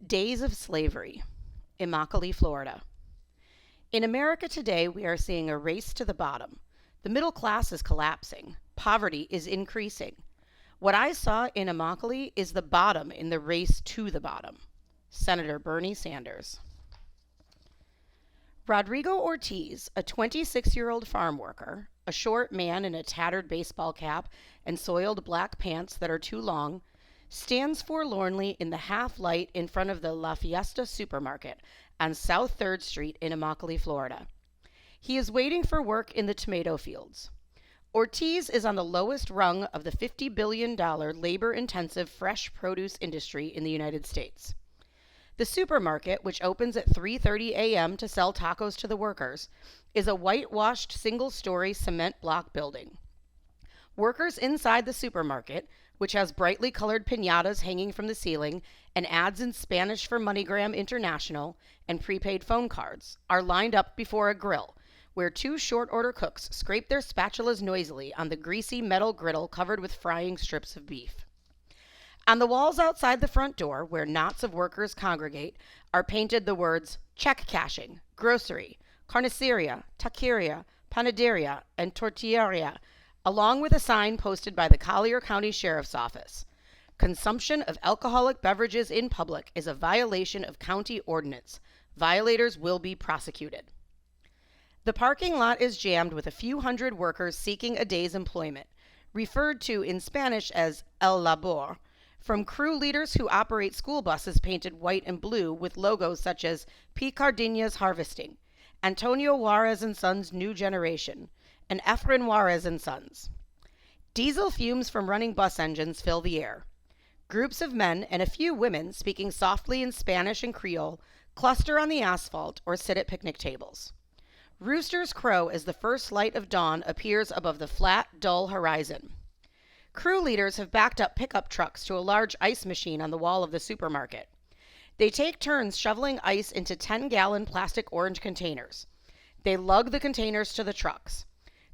Days of Slavery, Immokalee, Florida. In America today, we are seeing a race to the bottom. The middle class is collapsing. Poverty is increasing. What I saw in Immokalee is the bottom in the race to the bottom. Senator Bernie Sanders. Rodrigo Ortiz, a 26-year-old farm worker, a short man in a tattered baseball cap and soiled black pants that are too long, stands forlornly in the half-light in front of the La Fiesta supermarket on South 3rd Street in Immokalee, Florida. He is waiting for work in the tomato fields. Ortiz is on the lowest rung of the $50 billion labor-intensive fresh produce industry in the United States. The supermarket, which opens at 3:30 a.m. to sell tacos to the workers, is a whitewashed single-story cement block building. Workers inside the supermarket, which has brightly colored piñatas hanging from the ceiling and ads in Spanish for MoneyGram International and prepaid phone cards, are lined up before a grill, where two short-order cooks scrape their spatulas noisily on the greasy metal griddle covered with frying strips of beef. On the walls outside the front door, where knots of workers congregate, are painted the words check cashing, grocery, carniceria, taqueria, panaderia, and tortilleria, along with a sign posted by the Collier County Sheriff's Office. Consumption of alcoholic beverages in public is a violation of county ordinance. Violators will be prosecuted. The parking lot is jammed with a few hundred workers seeking a day's employment, referred to in Spanish as el labor, from crew leaders who operate school buses painted white and blue with logos such as P. Cardenas Harvesting, Antonio Juarez and Sons New Generation, and Efren Juarez and Sons. Diesel fumes from running bus engines fill the air. Groups of men and a few women speaking softly in Spanish and Creole cluster on the asphalt or sit at picnic tables. Roosters crow as the first light of dawn appears above the flat, dull horizon. Crew leaders have backed up pickup trucks to a large ice machine on the wall of the supermarket. They take turns shoveling ice into 10-gallon plastic orange containers. They lug the containers to the trucks.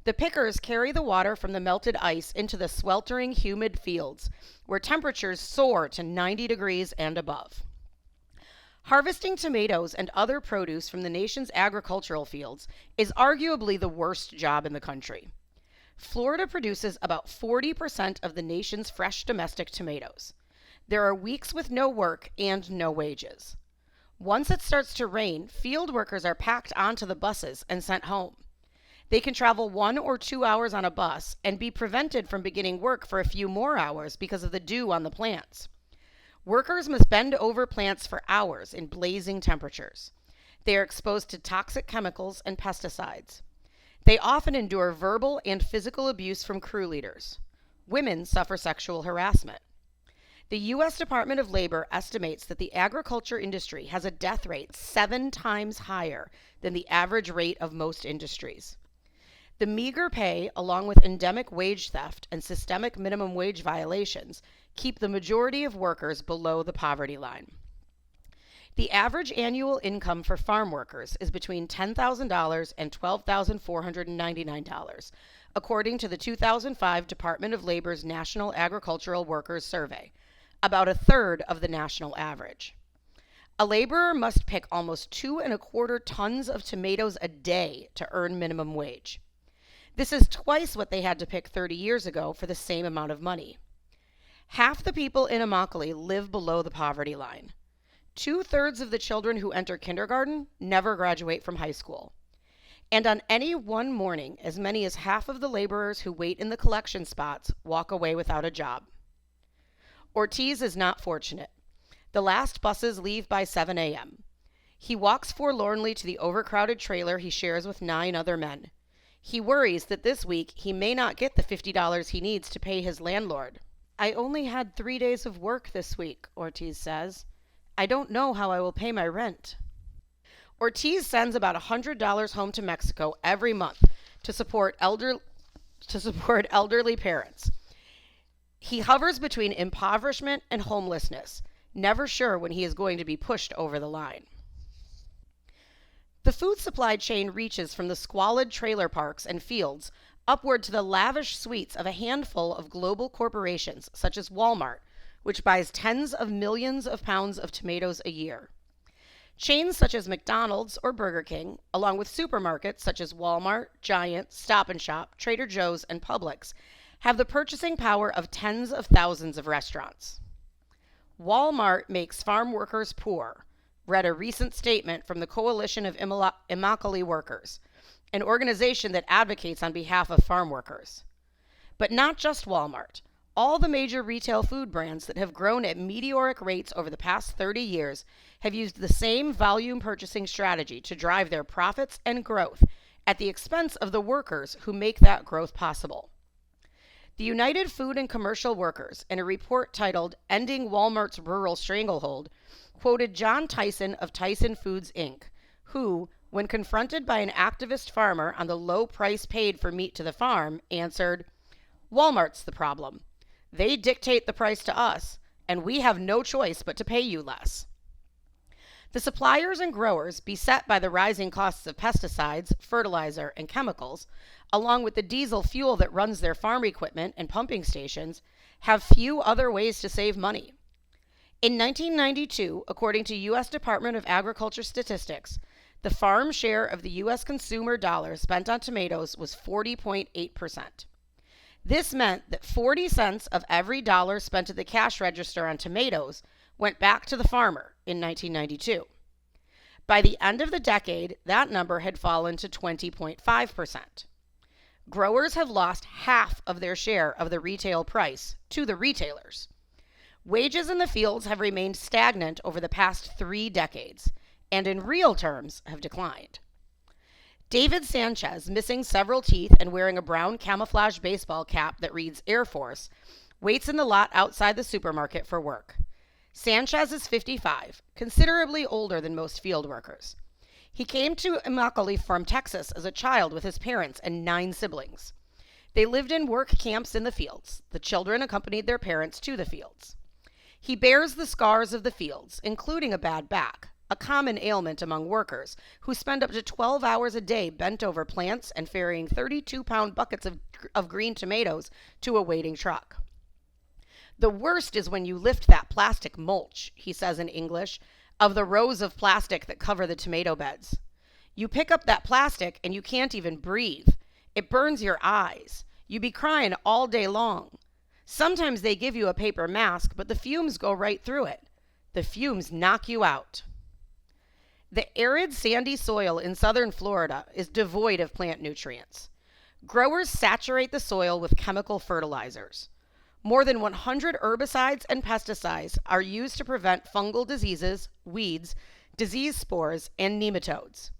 The pickers carry the water from the melted ice into the sweltering, humid fields, where temperatures soar to 90 degrees and above. Harvesting tomatoes and other produce from the nation's agricultural fields is arguably the worst job in the country. Florida produces about 40% of the nation's fresh domestic tomatoes. There are weeks with no work and no wages. Once it starts to rain, field workers are packed onto the buses and sent home. They can travel 1 or 2 hours on a bus and be prevented from beginning work for a few more hours because of the dew on the plants. Workers must bend over plants for hours in blazing temperatures. They are exposed to toxic chemicals and pesticides. They often endure verbal and physical abuse from crew leaders. Women suffer sexual harassment. The U.S. Department of Labor estimates that the agriculture industry has a death rate 7 times higher than the average rate of most industries. The meager pay, along with endemic wage theft and systemic minimum wage violations, keep the majority of workers below the poverty line. The average annual income for farm workers is between $10,000 and $12,499, according to the 2005 Department of Labor's National Agricultural Workers Survey, about a third of the national average. A laborer must pick almost 2.25 tons of tomatoes a day to earn minimum wage. This is twice what they had to pick 30 years ago for the same amount of money. Half the people in Immokalee live below the poverty line. 2/3 of the children who enter kindergarten never graduate from high school. And on any one morning, as many as half of the laborers who wait in the collection spots walk away without a job. Ortiz is not fortunate. The last buses leave by 7 a.m. He walks forlornly to the overcrowded trailer he shares with 9 other men. He worries that this week he may not get the $50 he needs to pay his landlord. "I only had 3 days of work this week," Ortiz says. "I don't know how I will pay my rent." Ortiz sends about $100 home to Mexico every month to support elderly parents. He hovers between impoverishment and homelessness, never sure when he is going to be pushed over the line. The food supply chain reaches from the squalid trailer parks and fields upward to the lavish suites of a handful of global corporations such as Walmart, which buys tens of millions of pounds of tomatoes a year. Chains such as McDonald's or Burger King, along with supermarkets such as Walmart, Giant, Stop and Shop, Trader Joe's, and Publix, have the purchasing power of tens of thousands of restaurants. Walmart makes farm workers poor, read a recent statement from the Coalition of Immokalee Workers, an organization that advocates on behalf of farm workers. But not just Walmart. All the major retail food brands that have grown at meteoric rates over the past 30 years have used the same volume purchasing strategy to drive their profits and growth at the expense of the workers who make that growth possible. The United Food and Commercial Workers, in a report titled Ending Walmart's Rural Stranglehold, quoted John Tyson of Tyson Foods, Inc., who, when confronted by an activist farmer on the low price paid for meat to the farm, answered, "Walmart's the problem. They dictate the price to us, and we have no choice but to pay you less." The suppliers and growers, beset by the rising costs of pesticides, fertilizer, and chemicals, along with the diesel fuel that runs their farm equipment and pumping stations, have few other ways to save money. In 1992, according to U.S. Department of Agriculture statistics, the farm share of the U.S. consumer dollar spent on tomatoes was 40.8%. This meant that 40 cents of every dollar spent at the cash register on tomatoes went back to the farmer in 1992. By the end of the decade, that number had fallen to 20.5%. Growers have lost half of their share of the retail price to the retailers. Wages in the fields have remained stagnant over the past 3 decades, and in real terms have declined. David Sanchez, missing several teeth and wearing a brown camouflage baseball cap that reads Air Force, waits in the lot outside the supermarket for work. Sanchez is 55, considerably older than most field workers. He came to Immokalee from Texas as a child with his parents and 9 siblings. They lived in work camps in the fields. The children accompanied their parents to the fields. He bears the scars of the fields, including a bad back, a common ailment among workers who spend up to 12 hours a day bent over plants and ferrying 32-pound buckets of green tomatoes to a waiting truck. "The worst is when you lift that plastic mulch," he says in English, "of the rows of plastic that cover the tomato beds. You pick up that plastic and you can't even breathe. It burns your eyes. You be crying all day long. Sometimes they give you a paper mask, but the fumes go right through it. The fumes knock you out." The arid, sandy soil in southern Florida is devoid of plant nutrients. Growers saturate the soil with chemical fertilizers. More than 100 herbicides and pesticides are used to prevent fungal diseases, weeds, disease spores, and nematodes.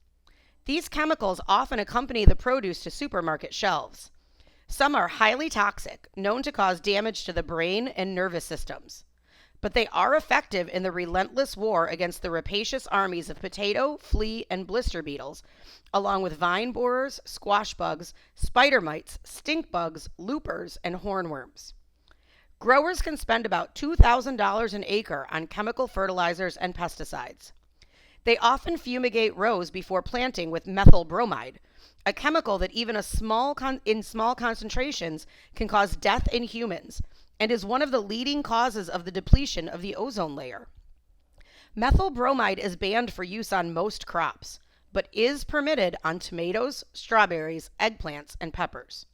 These chemicals often accompany the produce to supermarket shelves. Some are highly toxic, known to cause damage to the brain and nervous systems. But they are effective in the relentless war against the rapacious armies of potato, flea, and blister beetles, along with vine borers, squash bugs, spider mites, stink bugs, loopers, and hornworms. Growers can spend about $2,000 an acre on chemical fertilizers and pesticides. They often fumigate rows before planting with methyl bromide, a chemical that even in small concentrations can cause death in humans and is one of the leading causes of the depletion of the ozone layer. Methyl bromide is banned for use on most crops, but is permitted on tomatoes, strawberries, eggplants, and peppers.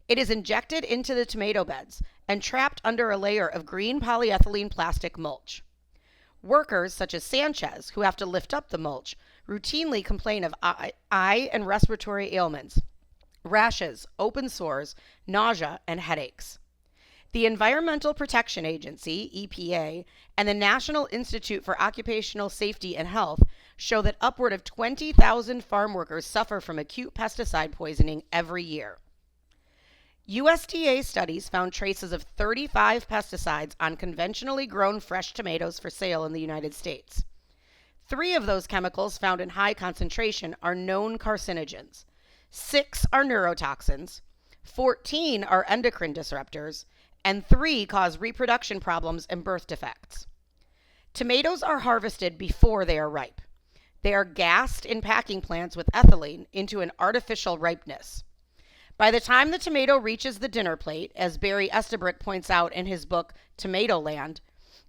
It is injected into the tomato beds and trapped under a layer of green polyethylene plastic mulch. Workers such as Sanchez, who have to lift up the mulch, routinely complain of eye and respiratory ailments, rashes, open sores, nausea, and headaches. The Environmental Protection Agency, EPA, and the National Institute for Occupational Safety and Health show that upward of 20,000 farm workers suffer from acute pesticide poisoning every year. USDA studies found traces of 35 pesticides on conventionally grown fresh tomatoes for sale in the United States. 3 of those chemicals found in high concentration are known carcinogens. 6 are neurotoxins, 14 are endocrine disruptors, and 3 cause reproduction problems and birth defects. Tomatoes are harvested before they are ripe. They are gassed in packing plants with ethylene into an artificial ripeness. By the time the tomato reaches the dinner plate, as Barry Estabrook points out in his book Tomatoland,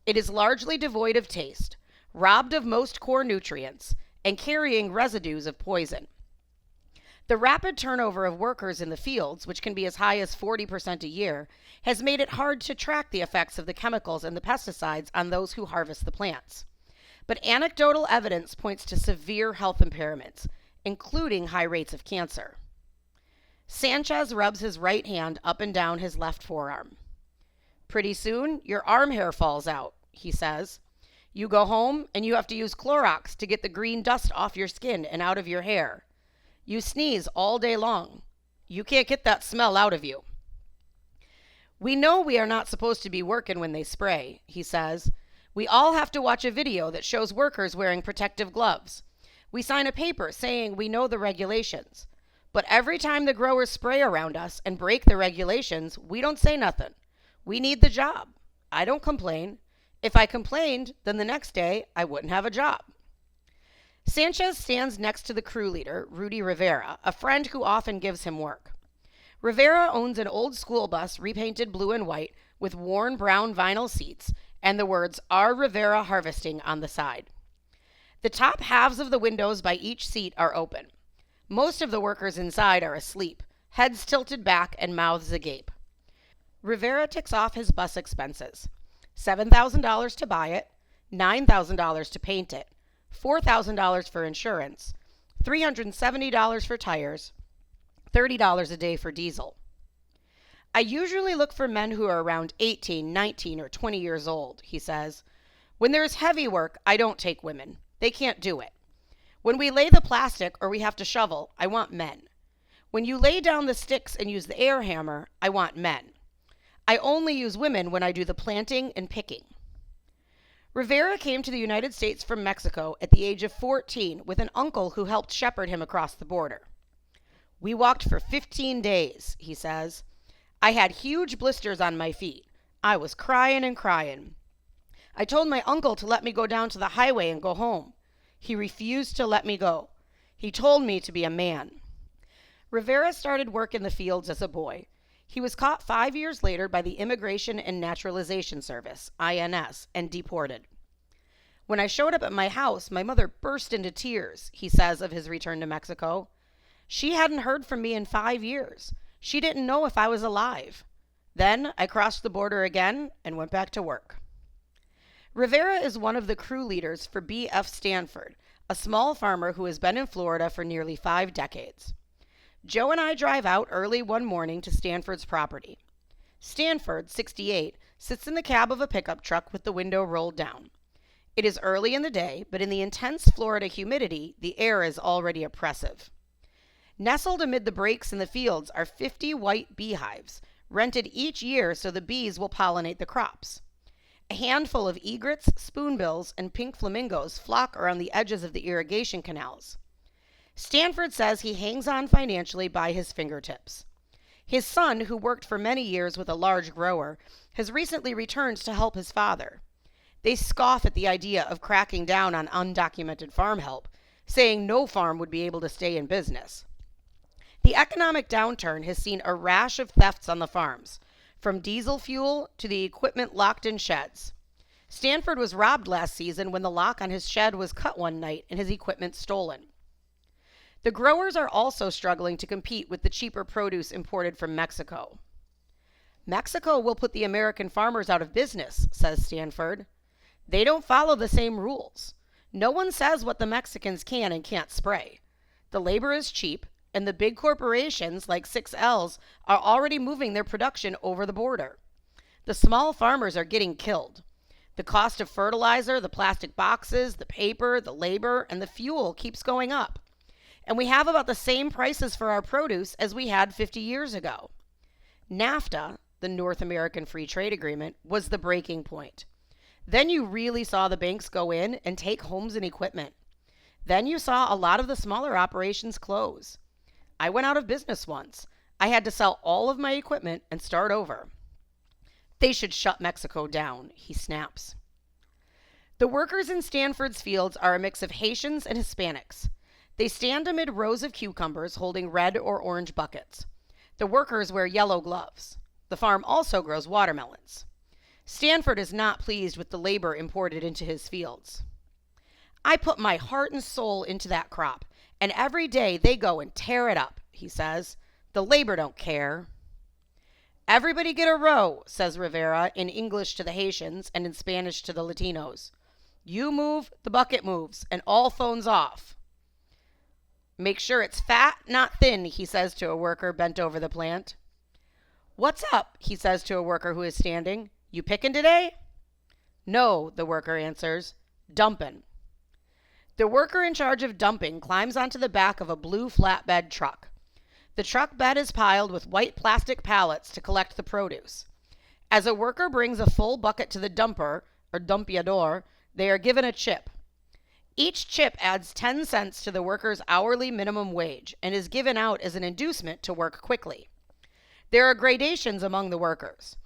it is largely devoid of taste, robbed of most core nutrients, and carrying residues of poison. The rapid turnover of workers in the fields, which can be as high as 40% a year, has made it hard to track the effects of the chemicals and the pesticides on those who harvest the plants. But anecdotal evidence points to severe health impairments, including high rates of cancer. Sanchez rubs his right hand up and down his left forearm. Pretty soon, your arm hair falls out, he says. You go home and you have to use Clorox to get the green dust off your skin and out of your hair. You sneeze all day long. You can't get that smell out of you. We know we are not supposed to be working when they spray, he says. We all have to watch a video that shows workers wearing protective gloves. We sign a paper saying we know the regulations. But every time the growers spray around us and break the regulations, we don't say nothing. We need the job. I don't complain. If I complained, then the next day I wouldn't have a job. Sanchez stands next to the crew leader, Rudy Rivera, a friend who often gives him work. Rivera owns an old school bus repainted blue and white with worn brown vinyl seats and the words R. Rivera Harvesting on the side. The top halves of the windows by each seat are open. Most of the workers inside are asleep, heads tilted back and mouths agape. Rivera ticks off his bus expenses. $7,000 to buy it, $9,000 to paint it, $4,000 for insurance, $370 for tires, $30 a day for diesel. I usually look for men who are around 18, 19, or 20 years old, he says. When there is heavy work, I don't take women. They can't do it. When we lay the plastic or we have to shovel, I want men. When you lay down the sticks and use the air hammer, I want men. I only use women when I do the planting and picking. Rivera came to the United States from Mexico at the age of 14 with an uncle who helped shepherd him across the border. We walked for 15 days, he says. I had huge blisters on my feet. I was crying and crying. I told my uncle to let me go down to the highway and go home. He refused to let me go. He told me to be a man. Rivera started work in the fields as a boy. He was caught 5 years later by the Immigration and Naturalization Service, INS, and deported. When I showed up at my house, my mother burst into tears, he says of his return to Mexico. She hadn't heard from me in 5 years. She didn't know if I was alive. Then I crossed the border again and went back to work. Rivera is one of the crew leaders for B.F. Stanford, a small farmer who has been in Florida for nearly 5 decades. Joe and I drive out early one morning to Stanford's property. Stanford, 68, sits in the cab of a pickup truck with the window rolled down. It is early in the day, but in the intense Florida humidity, the air is already oppressive. Nestled amid the breaks in the fields are 50 white beehives, rented each year so the bees will pollinate the crops. A handful of egrets, spoonbills, and pink flamingos flock around the edges of the irrigation canals. Stanford says he hangs on financially by his fingertips. His son, who worked for many years with a large grower, has recently returned to help his father. They scoff at the idea of cracking down on undocumented farm help, saying no farm would be able to stay in business. The economic downturn has seen a rash of thefts on the farms, from diesel fuel to the equipment locked in sheds. Stanford was robbed last season when the lock on his shed was cut one night and his equipment stolen. The growers are also struggling to compete with the cheaper produce imported from Mexico. Mexico will put the American farmers out of business, says Stanford. They don't follow the same rules. No one says what the Mexicans can and can't spray. The labor is cheap, and the big corporations like 6Ls are already moving their production over the border. The small farmers are getting killed. The cost of fertilizer, the plastic boxes, the paper, the labor, and the fuel keeps going up. And we have about the same prices for our produce as we had 50 years ago. NAFTA, the North American Free Trade Agreement, was the breaking point. Then you really saw the banks go in and take homes and equipment. Then you saw a lot of the smaller operations close. I went out of business once. I had to sell all of my equipment and start over. They should shut Mexico down, he snaps. The workers in Stanford's fields are a mix of Haitians and Hispanics. They stand amid rows of cucumbers holding red or orange buckets. The workers wear yellow gloves. The farm also grows watermelons. Stanford is not pleased with the labor imported into his fields. I put my heart and soul into that crop, and every day they go and tear it up, he says. The labor don't care. Everybody get a row, says Rivera in English to the Haitians and in Spanish to the Latinos. You move, the bucket moves, and all phones off. Make sure it's fat, not thin, he says to a worker bent over the plant. What's up, he says to a worker who is standing. You picking today? No, the worker answers. Dumpin'. The worker in charge of dumping climbs onto the back of a blue flatbed truck. The truck bed is piled with white plastic pallets to collect the produce. As a worker brings a full bucket to the dumper, or dumpiador, they are given a chip. Each chip adds 10 cents to the worker's hourly minimum wage and is given out as an inducement to work quickly. There are gradations among the workers.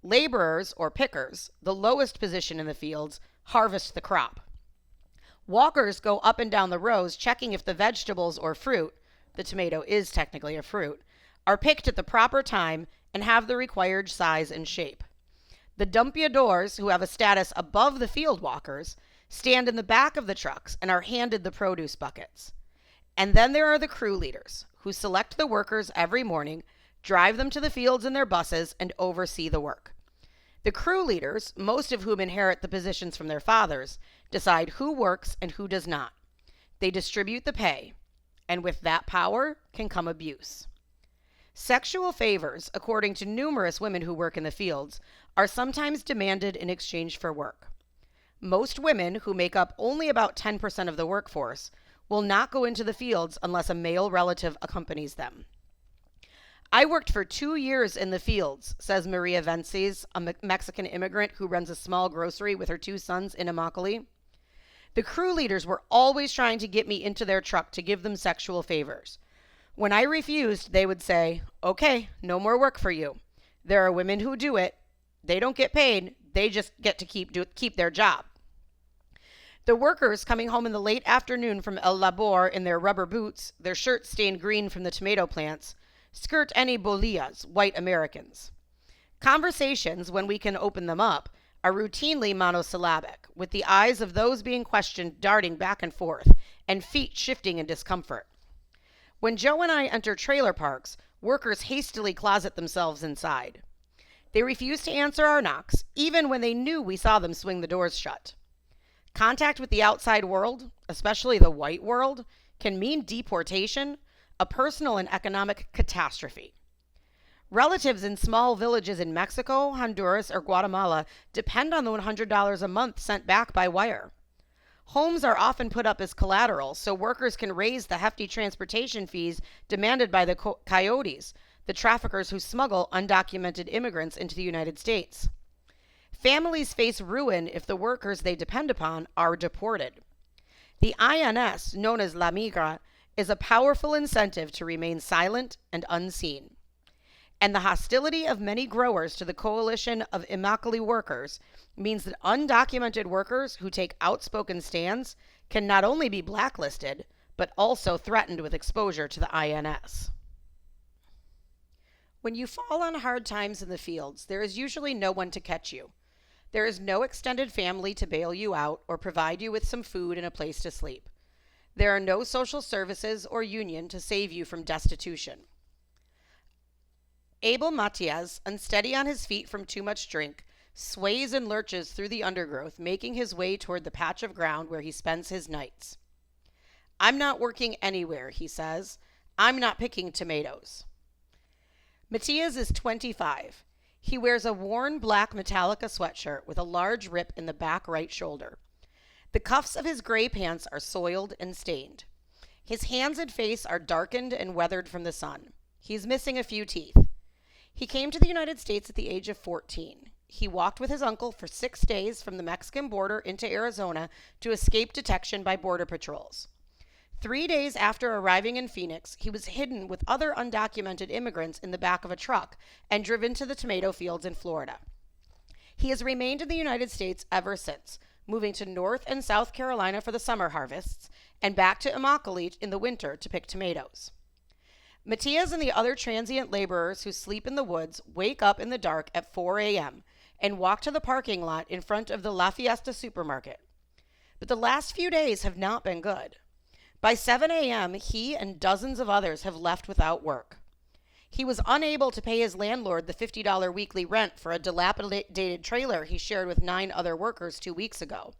Laborers, or pickers, the lowest position in the fields, harvest the crop. Walkers go up and down the rows checking if the vegetables or fruit, the tomato is technically a fruit, are picked at the proper time and have the required size and shape. The dumpiadors, who have a status above the field walkers, stand in the back of the trucks and are handed the produce buckets. And then there are the crew leaders, who select the workers every morning, drive them to the fields in their buses, and oversee the work. The crew leaders, most of whom inherit the positions from their fathers, decide who works and who does not. They distribute the pay, and with that power can come abuse. Sexual favors, according to numerous women who work in the fields, are sometimes demanded in exchange for work. Most women, who make up only about 10% of the workforce, will not go into the fields unless a male relative accompanies them. I worked for 2 years in the fields, says Maria Vences, a Mexican immigrant who runs a small grocery with her 2 sons in Immokalee. The crew leaders were always trying to get me into their truck to give them sexual favors. When I refused, they would say, okay, no more work for you. There are women who do it. They don't get paid. They just get to keep their job. The workers coming home in the late afternoon from El Labor in their rubber boots, their shirts stained green from the tomato plants, skirt any bolillas, white Americans. Conversations, when we can open them up, are routinely monosyllabic, with the eyes of those being questioned darting back and forth, and feet shifting in discomfort. When Joe and I enter trailer parks, workers hastily closet themselves inside. They refuse to answer our knocks, even when they knew we saw them swing the doors shut. Contact with the outside world, especially the white world, can mean deportation, a personal and economic catastrophe. Relatives in small villages in Mexico, Honduras, or Guatemala depend on the $100 a month sent back by wire. Homes are often put up as collateral so workers can raise the hefty transportation fees demanded by the coyotes, the traffickers who smuggle undocumented immigrants into the United States. Families face ruin if the workers they depend upon are deported. The INS, known as La Migra, is a powerful incentive to remain silent and unseen. And the hostility of many growers to the coalition of Immokalee workers means that undocumented workers who take outspoken stands can not only be blacklisted, but also threatened with exposure to the INS. When you fall on hard times in the fields, there is usually no one to catch you. There is no extended family to bail you out or provide you with some food and a place to sleep. There are no social services or union to save you from destitution. Abel Matias, unsteady on his feet from too much drink, sways and lurches through the undergrowth, making his way toward the patch of ground where he spends his nights. I'm not working anywhere, he says. I'm not picking tomatoes. Matias is 25. He wears a worn black Metallica sweatshirt with a large rip in the back right shoulder. The cuffs of his gray pants are soiled and stained. His hands and face are darkened and weathered from the sun. He's missing a few teeth. He came to the United States at the age of 14. He walked with his uncle for 6 days from the Mexican border into Arizona to escape detection by border patrols. 3 days after arriving in Phoenix, he was hidden with other undocumented immigrants in the back of a truck and driven to the tomato fields in Florida. He has remained in the United States ever since, moving to North and South Carolina for the summer harvests and back to Immokalee in the winter to pick tomatoes. Matias and the other transient laborers who sleep in the woods wake up in the dark at 4 a.m. and walk to the parking lot in front of the La Fiesta supermarket. But the last few days have not been good. By 7 a.m., he and dozens of others have left without work. He was unable to pay his landlord the $50 weekly rent for a dilapidated trailer he shared with 9 other workers 2 weeks ago.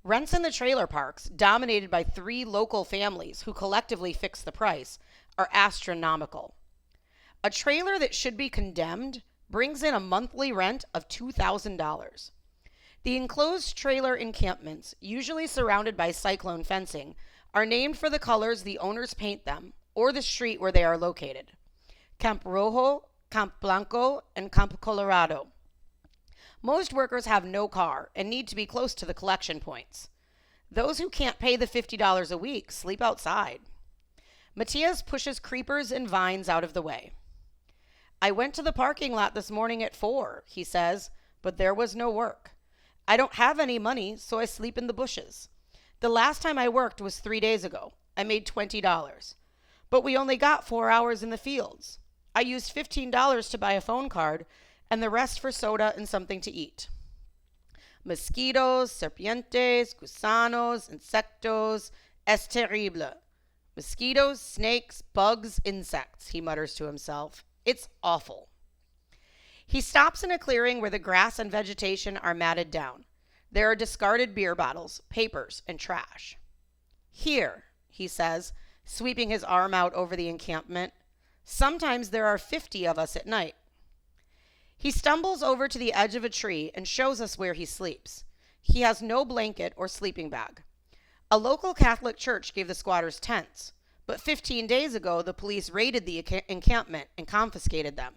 Rents in the trailer parks, dominated by 3 local families who collectively fix the price, are astronomical. A trailer that should be condemned brings in a monthly rent of $2,000. The enclosed trailer encampments, usually surrounded by cyclone fencing, are named for the colors the owners paint them or the street where they are located: Camp Rojo, Camp Blanco, and Camp Colorado. Most workers have no car and need to be close to the collection points. Those who can't pay the $50 a week sleep outside. Matias pushes creepers and vines out of the way. I went to the parking lot this morning at 4, he says, but there was no work. I don't have any money, so I sleep in the bushes. The last time I worked was 3 days ago. I made $20. But we only got 4 hours in the fields. I used $15 to buy a phone card and the rest for soda and something to eat. Mosquitos, serpientes, gusanos, insectos, es terrible. Mosquitoes, snakes, bugs, insects, he mutters to himself. It's awful. He stops in a clearing where the grass and vegetation are matted down. There are discarded beer bottles, papers, and trash. Here, he says, sweeping his arm out over the encampment. Sometimes there are 50 of us at night. He stumbles over to the edge of a tree and shows us where he sleeps. He has no blanket or sleeping bag. A local Catholic church gave the squatters tents, but 15 days ago the police raided the encampment and confiscated them.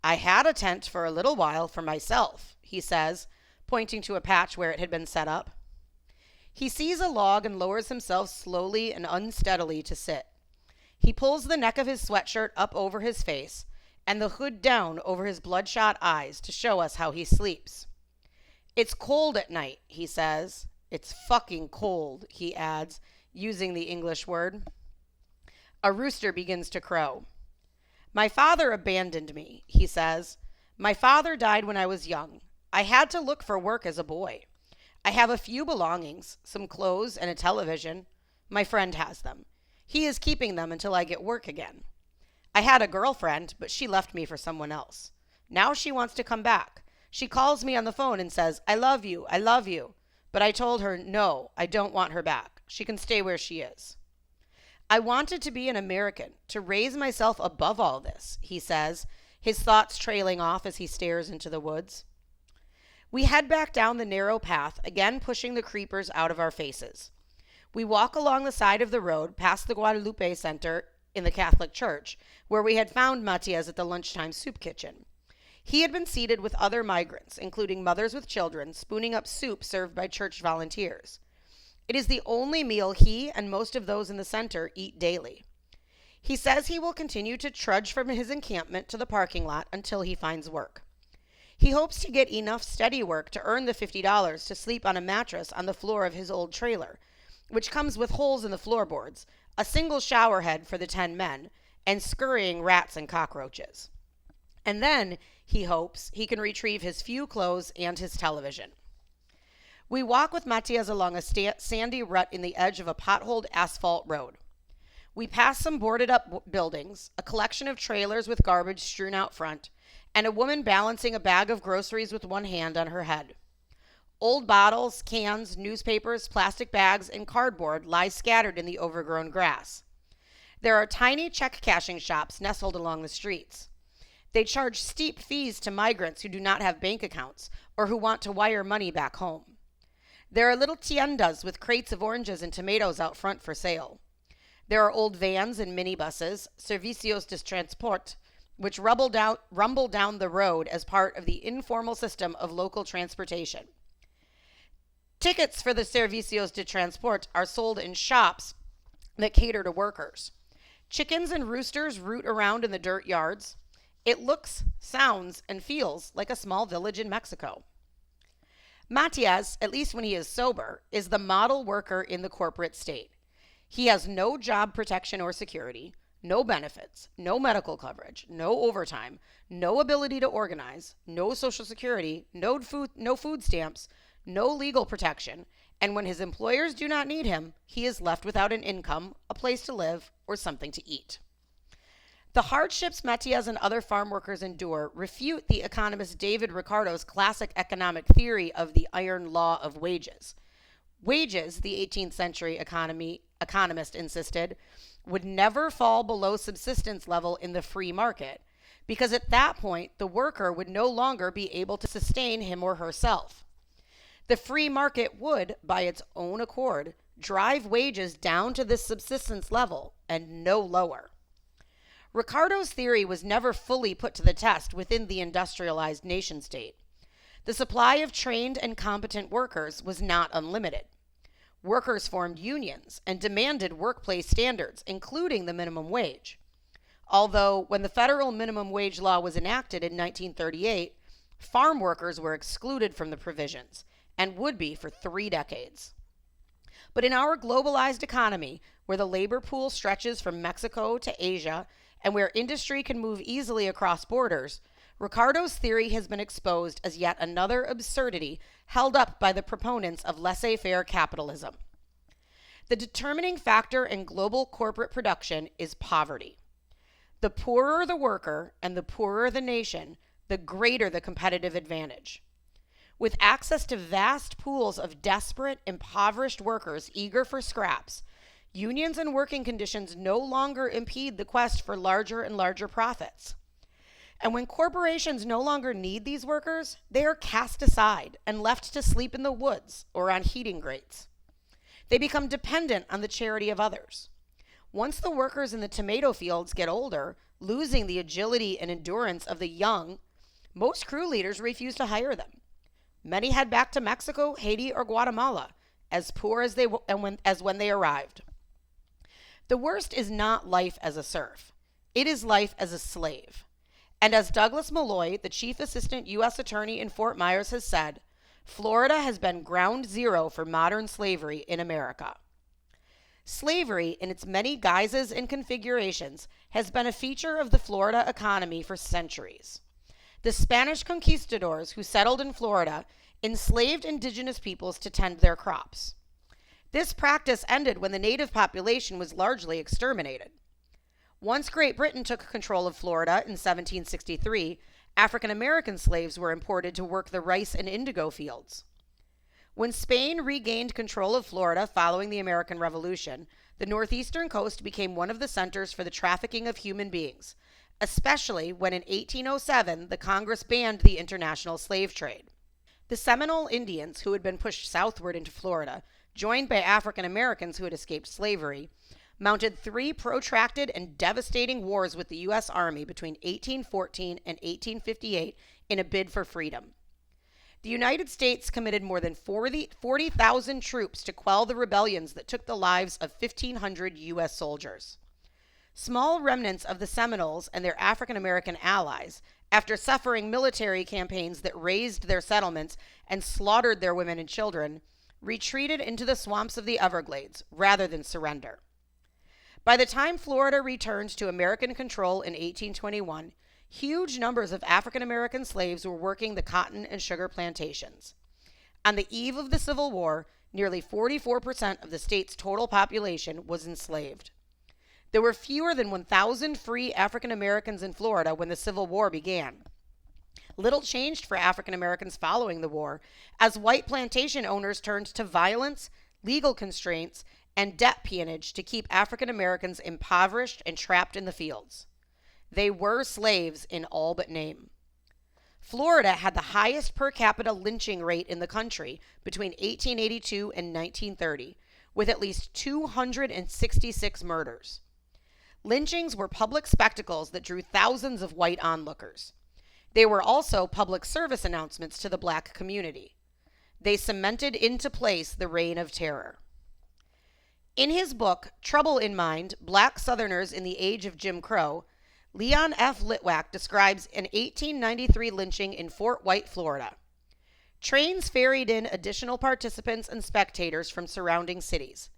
I had a tent for a little while for myself, he says, pointing to a patch where it had been set up. He sees a log and lowers himself slowly and unsteadily to sit. He pulls the neck of his sweatshirt up over his face and the hood down over his bloodshot eyes to show us how he sleeps. It's cold at night, he says. It's fucking cold, he adds, using the English word. A rooster begins to crow. My father abandoned me, he says. My father died when I was young. I had to look for work as a boy. I have a few belongings, some clothes and a television. My friend has them. He is keeping them until I get work again. I had a girlfriend, but she left me for someone else. Now she wants to come back. She calls me on the phone and says, I love you, I love you. But I told her, no, I don't want her back. She can stay where she is. I wanted to be an American, to raise myself above all this, he says, his thoughts trailing off as he stares into the woods. We head back down the narrow path, again pushing the creepers out of our faces. We walk along the side of the road past the Guadalupe Center in the Catholic Church, where we had found Matias at the lunchtime soup kitchen. He had been seated with other migrants, including mothers with children, spooning up soup served by church volunteers. It is the only meal he and most of those in the center eat daily. He says he will continue to trudge from his encampment to the parking lot until he finds work. He hopes to get enough steady work to earn the $50 to sleep on a mattress on the floor of his old trailer, which comes with holes in the floorboards, a single shower head for the 10 men, and scurrying rats and cockroaches. And then, he hopes, he can retrieve his few clothes and his television. We walk with Matias along a sandy rut in the edge of a potholed asphalt road. We pass some boarded-up buildings, a collection of trailers with garbage strewn out front, and a woman balancing a bag of groceries with one hand on her head. Old bottles, cans, newspapers, plastic bags, and cardboard lie scattered in the overgrown grass. There are tiny check-cashing shops nestled along the streets. They charge steep fees to migrants who do not have bank accounts or who want to wire money back home. There are little tiendas with crates of oranges and tomatoes out front for sale. There are old vans and minibuses, servicios de transport, which rumble down the road as part of the informal system of local transportation. Tickets for the servicios de transport are sold in shops that cater to workers. Chickens and roosters root around in the dirt yards. It looks, sounds, and feels like a small village in Mexico. Matias, at least when he is sober, is the model worker in the corporate state. He has no job protection or security, no benefits, no medical coverage, no overtime, no ability to organize, no social security, no food stamps, no legal protection, and when his employers do not need him, he is left without an income, a place to live, or something to eat. The hardships Metiers and other farm workers endure refute the economist David Ricardo's classic economic theory of the iron law of wages. Wages, the 18th century economist insisted, would never fall below subsistence level in the free market, because at that point the worker would no longer be able to sustain him or herself. The free market would, by its own accord, drive wages down to this subsistence level and no lower. Ricardo's theory was never fully put to the test within the industrialized nation state. The supply of trained and competent workers was not unlimited. Workers formed unions and demanded workplace standards, including the minimum wage. Although, when the federal minimum wage law was enacted in 1938, farm workers were excluded from the provisions and would be for 3 decades. But in our globalized economy, where the labor pool stretches from Mexico to Asia and where industry can move easily across borders, Ricardo's theory has been exposed as yet another absurdity held up by the proponents of laissez-faire capitalism. The determining factor in global corporate production is poverty. The poorer the worker and the poorer the nation, the greater the competitive advantage. With access to vast pools of desperate, impoverished workers eager for scraps, unions and working conditions no longer impede the quest for larger and larger profits. And when corporations no longer need these workers, they are cast aside and left to sleep in the woods or on heating grates. They become dependent on the charity of others. Once the workers in the tomato fields get older, losing the agility and endurance of the young, most crew leaders refuse to hire them. Many head back to Mexico, Haiti, or Guatemala, as poor as when they arrived. The worst is not life as a serf. It is life as a slave. And as Douglas Malloy, the chief assistant U.S. attorney in Fort Myers, has said, Florida has been ground zero for modern slavery in America. Slavery, in its many guises and configurations, has been a feature of the Florida economy for centuries. The Spanish conquistadors who settled in Florida enslaved indigenous peoples to tend their crops. This practice ended when the native population was largely exterminated. Once Great Britain took control of Florida in 1763, African American slaves were imported to work the rice and indigo fields. When Spain regained control of Florida following the American Revolution, the northeastern coast became one of the centers for the trafficking of human beings, especially when in 1807 the Congress banned the international slave trade. The Seminole Indians, who had been pushed southward into Florida, joined by African Americans who had escaped slavery, mounted 3 protracted and devastating wars with the U.S. Army between 1814 and 1858 in a bid for freedom. The United States committed more than 40,000 troops to quell the rebellions that took the lives of 1,500 U.S. soldiers. Small remnants of the Seminoles and their African American allies, after suffering military campaigns that razed their settlements and slaughtered their women and children, retreated into the swamps of the Everglades rather than surrender. By the time Florida returned to American control in 1821, huge numbers of African American slaves were working the cotton and sugar plantations. On the eve of the Civil War, nearly 44% of the state's total population was enslaved. There were fewer than 1,000 free African Americans in Florida when the Civil War began. Little changed for African Americans following the war, as white plantation owners turned to violence, legal constraints, and debt peonage to keep African Americans impoverished and trapped in the fields. They were slaves in all but name. Florida had the highest per capita lynching rate in the country between 1882 and 1930, with at least 266 murders. Lynchings were public spectacles that drew thousands of white onlookers. They were also public service announcements to the black community. They cemented into place the reign of terror. In his book, Trouble in Mind, Black Southerners in the Age of Jim Crow, Leon F. Litwack describes an 1893 lynching in Fort White, Florida. Trains ferried in additional participants and spectators from surrounding cities.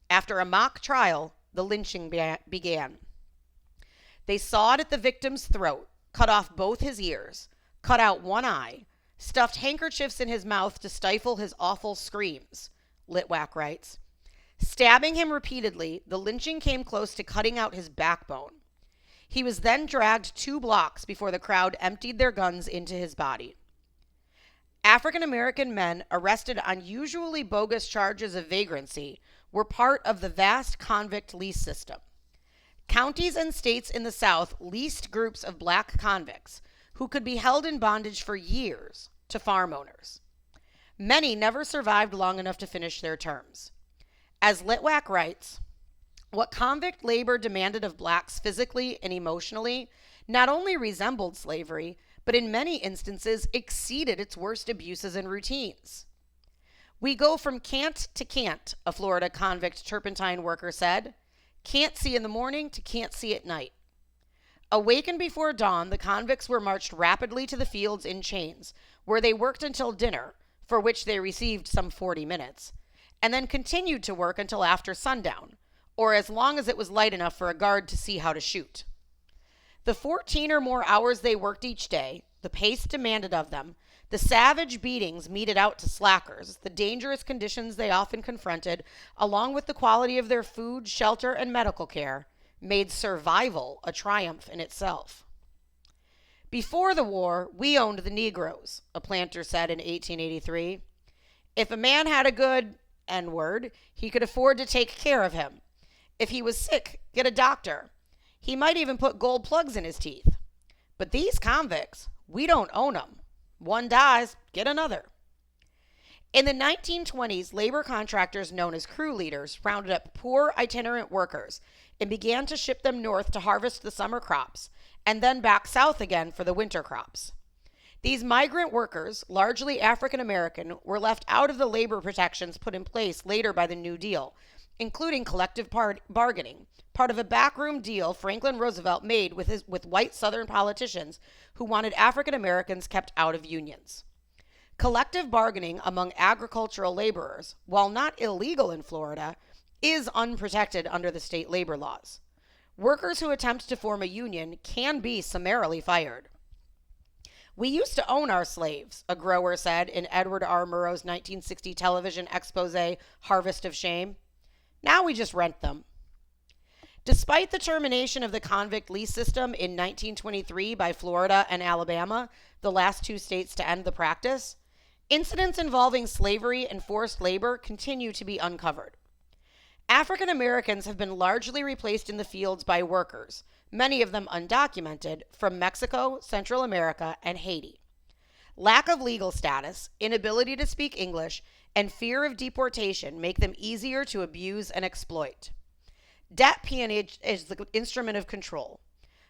After a mock trial, the lynching began. They sawed at the victim's throat, cut off both his ears, cut out one eye, stuffed handkerchiefs in his mouth to stifle his awful screams, Litwack writes. Stabbing him repeatedly, the lynching came close to cutting out his backbone. He was then dragged 2 blocks before the crowd emptied their guns into his body. African American men arrested on usually bogus charges of vagrancy were part of the vast convict lease system. Counties and states in the South leased groups of black convicts who could be held in bondage for years to farm owners. Many never survived long enough to finish their terms. As Litwack writes, what convict labor demanded of blacks physically and emotionally not only resembled slavery, but in many instances exceeded its worst abuses and routines. We go from can't to can't, a Florida convict turpentine worker said. Can't see in the morning to can't see at night. Awakened before dawn, the convicts were marched rapidly to the fields in chains, where they worked until dinner, for which they received some 40 minutes, and then continued to work until after sundown, or as long as it was light enough for a guard to see how to shoot. The 14 or more hours they worked each day, the pace demanded of them, the savage beatings meted out to slackers, the dangerous conditions they often confronted, along with the quality of their food, shelter, and medical care, made survival a triumph in itself. Before the war, we owned the Negroes, a planter said in 1883. If a man had a good N-word, he could afford to take care of him. If he was sick, get a doctor. He might even put gold plugs in his teeth. But these convicts, we don't own them. One dies, get another. In the 1920s, labor contractors known as crew leaders rounded up poor itinerant workers and began to ship them north to harvest the summer crops, and then back south again for the winter crops. These migrant workers, largely African American, were left out of the labor protections put in place later by the New Deal, including collective bargaining, part of a backroom deal Franklin Roosevelt made with white Southern politicians who wanted African Americans kept out of unions. Collective bargaining among agricultural laborers, while not illegal in Florida, is unprotected under the state labor laws. Workers who attempt to form a union can be summarily fired. We used to own our slaves, a grower said in Edward R. Murrow's 1960 television expose, Harvest of Shame. Now we just rent them. Despite the termination of the convict lease system in 1923 by Florida and Alabama, the last 2 states to end the practice, incidents involving slavery and forced labor continue to be uncovered. African Americans have been largely replaced in the fields by workers, many of them undocumented, from Mexico, Central America, and Haiti. Lack of legal status, inability to speak English, and fear of deportation make them easier to abuse and exploit. Debt peonage is the instrument of control.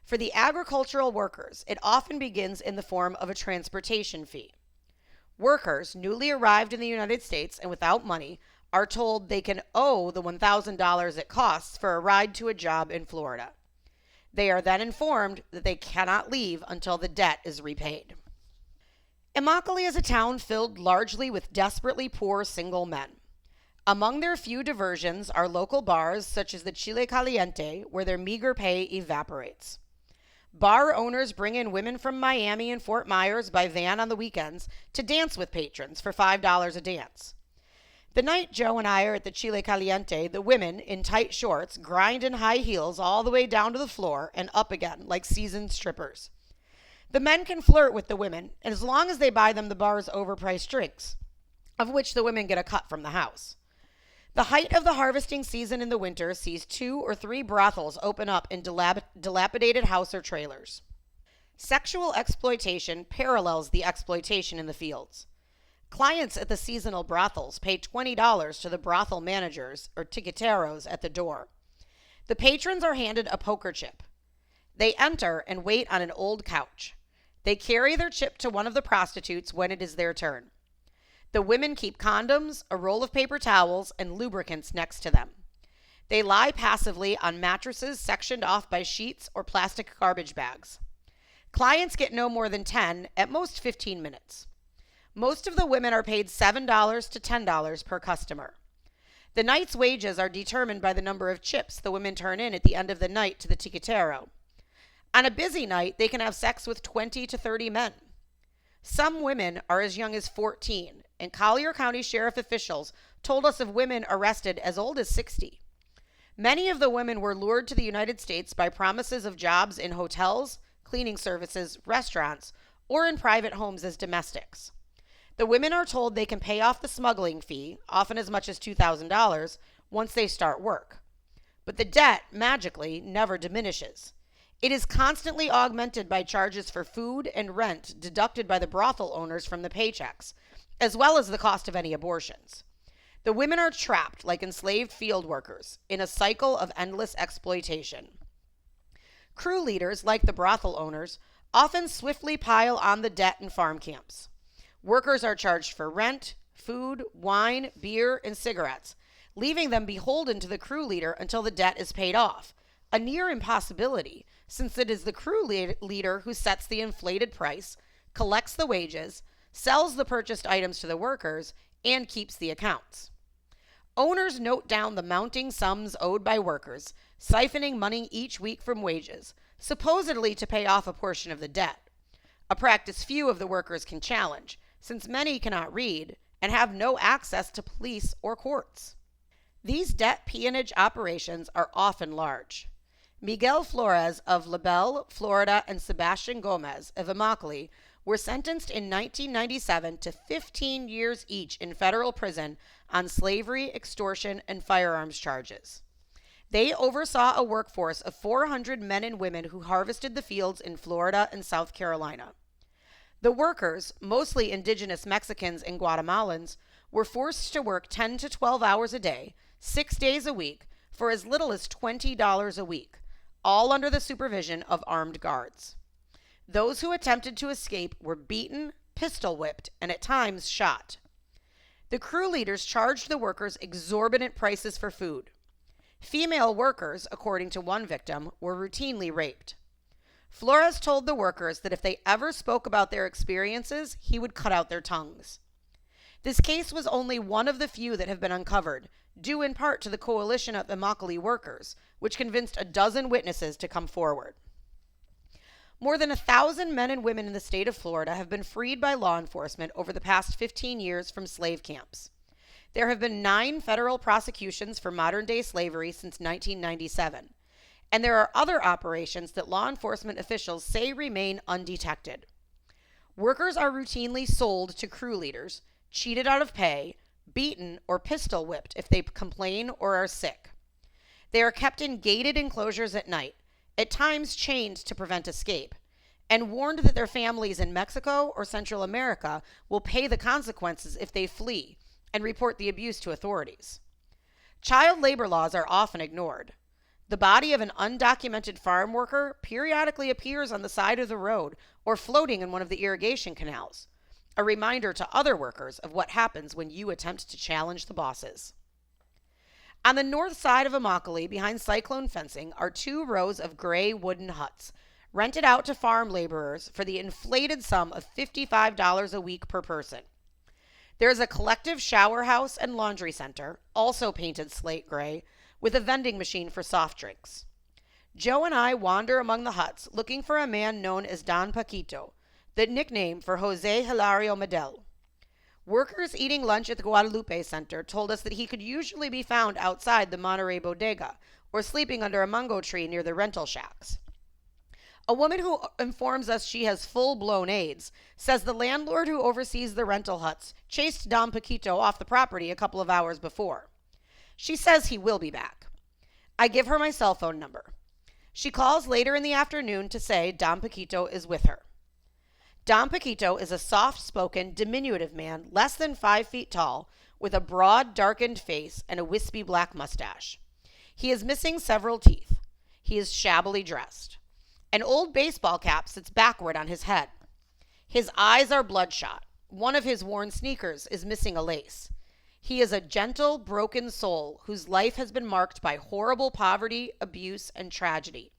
For the agricultural workers, it often begins in the form of a transportation fee. Workers, newly arrived in the United States and without money, are told they can owe the $1,000 it costs for a ride to a job in Florida. They are then informed that they cannot leave until the debt is repaid. Immokalee is a town filled largely with desperately poor single men. Among their few diversions are local bars such as the Chile Caliente, where their meager pay evaporates. Bar owners bring in women from Miami and Fort Myers by van on the weekends to dance with patrons for $5 a dance. The night Joe and I are at the Chile Caliente, the women, in tight shorts, grind in high heels all the way down to the floor and up again like seasoned strippers. The men can flirt with the women, and as long as they buy them the bar's overpriced drinks, of which the women get a cut from the house. The height of the harvesting season in the winter sees 2 or 3 brothels open up in dilapidated house or trailers. Sexual exploitation parallels the exploitation in the fields. Clients at the seasonal brothels pay $20 to the brothel managers or tiqueteros at the door. The patrons are handed a poker chip. They enter and wait on an old couch. They carry their chip to one of the prostitutes when it is their turn. The women keep condoms, a roll of paper towels, and lubricants next to them. They lie passively on mattresses sectioned off by sheets or plastic garbage bags. Clients get no more than 10, at most 15 minutes. Most of the women are paid $7 to $10 per customer. The night's wages are determined by the number of chips the women turn in at the end of the night to the tiquetero. On a busy night, they can have sex with 20 to 30 men. Some women are as young as 14, and Collier County Sheriff officials told us of women arrested as old as 60. Many of the women were lured to the United States by promises of jobs in hotels, cleaning services, restaurants, or in private homes as domestics. The women are told they can pay off the smuggling fee, often as much as $2,000, once they start work. But the debt, magically, never diminishes. It is constantly augmented by charges for food and rent deducted by the brothel owners from the paychecks, as well as the cost of any abortions. The women are trapped like enslaved field workers in a cycle of endless exploitation. Crew leaders, like the brothel owners, often swiftly pile on the debt in farm camps. Workers are charged for rent, food, wine, beer, and cigarettes, leaving them beholden to the crew leader until the debt is paid off, a near impossibility, since it is the crew leader who sets the inflated price, collects the wages, sells the purchased items to the workers, and keeps the accounts. Owners note down the mounting sums owed by workers, siphoning money each week from wages, supposedly to pay off a portion of the debt, a practice few of the workers can challenge, since many cannot read and have no access to police or courts. These debt peonage operations are often large. Miguel Flores of LaBelle, Florida, and Sebastian Gomez of Immokalee were sentenced in 1997 to 15 years each in federal prison on slavery, extortion, and firearms charges. They oversaw a workforce of 400 men and women who harvested the fields in Florida and South Carolina. The workers, mostly indigenous Mexicans and Guatemalans, were forced to work 10 to 12 hours a day, 6 days a week, for as little as $20 a week, all under the supervision of armed guards. Those who attempted to escape were beaten, pistol whipped, and at times shot. The crew leaders charged the workers exorbitant prices for food. Female workers, according to one victim, were routinely raped. Flores told the workers that if they ever spoke about their experiences, he would cut out their tongues. This case was only one of the few that have been uncovered, due in part to the coalition of Immokalee workers, which convinced a dozen witnesses to come forward. More than 1,000 men and women in the state of Florida have been freed by law enforcement over the past 15 years from slave camps. There have been 9 federal prosecutions for modern-day slavery since 1997, and there are other operations that law enforcement officials say remain undetected. Workers are routinely sold to crew leaders, cheated out of pay, beaten, or pistol whipped if they complain or are sick. They are kept in gated enclosures at night, at times chained to prevent escape, and warned that their families in Mexico or Central America will pay the consequences if they flee and report the abuse to authorities. Child labor laws are often ignored. The body of an undocumented farm worker periodically appears on the side of the road or floating in one of the irrigation canals, a reminder to other workers of what happens when you attempt to challenge the bosses. On the north side of Immokalee, behind cyclone fencing, are 2 rows of gray wooden huts, rented out to farm laborers for the inflated sum of $55 a week per person. There is a collective shower house and laundry center, also painted slate gray, with a vending machine for soft drinks. Joe and I wander among the huts looking for a man known as Don Paquito, the nickname for Jose Hilario Medel. Workers eating lunch at the Guadalupe Center told us that he could usually be found outside the Monterey Bodega or sleeping under a mango tree near the rental shacks. A woman who informs us she has full-blown AIDS says the landlord who oversees the rental huts chased Don Paquito off the property a couple of hours before. She says he will be back. I give her my cell phone number. She calls later in the afternoon to say Don Paquito is with her. Don Paquito is a soft-spoken, diminutive man, less than 5 feet tall, with a broad, darkened face and a wispy black mustache. He is missing several teeth. He is shabbily dressed. An old baseball cap sits backward on his head. His eyes are bloodshot. One of his worn sneakers is missing a lace. He is a gentle, broken soul whose life has been marked by horrible poverty, abuse, and tragedy.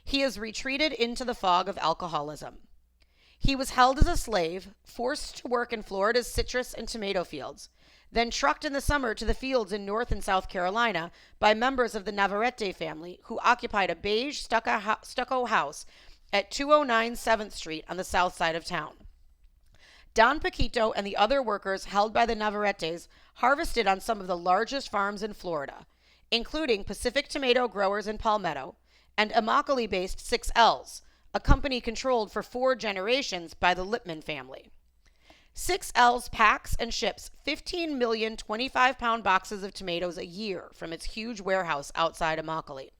He has retreated into the fog of alcoholism. He was held as a slave, forced to work in Florida's citrus and tomato fields, then trucked in the summer to the fields in North and South Carolina by members of the Navarrete family who occupied a beige stucco house at 209 7th Street on the south side of town. Don Paquito and the other workers held by the Navarretes harvested on some of the largest farms in Florida, including Pacific Tomato Growers in Palmetto and Immokalee-based 6Ls, a company controlled for 4 generations by the Lippman family. 6Ls packs and ships 15 million 25-pound boxes of tomatoes a year from its huge warehouse outside Immokalee.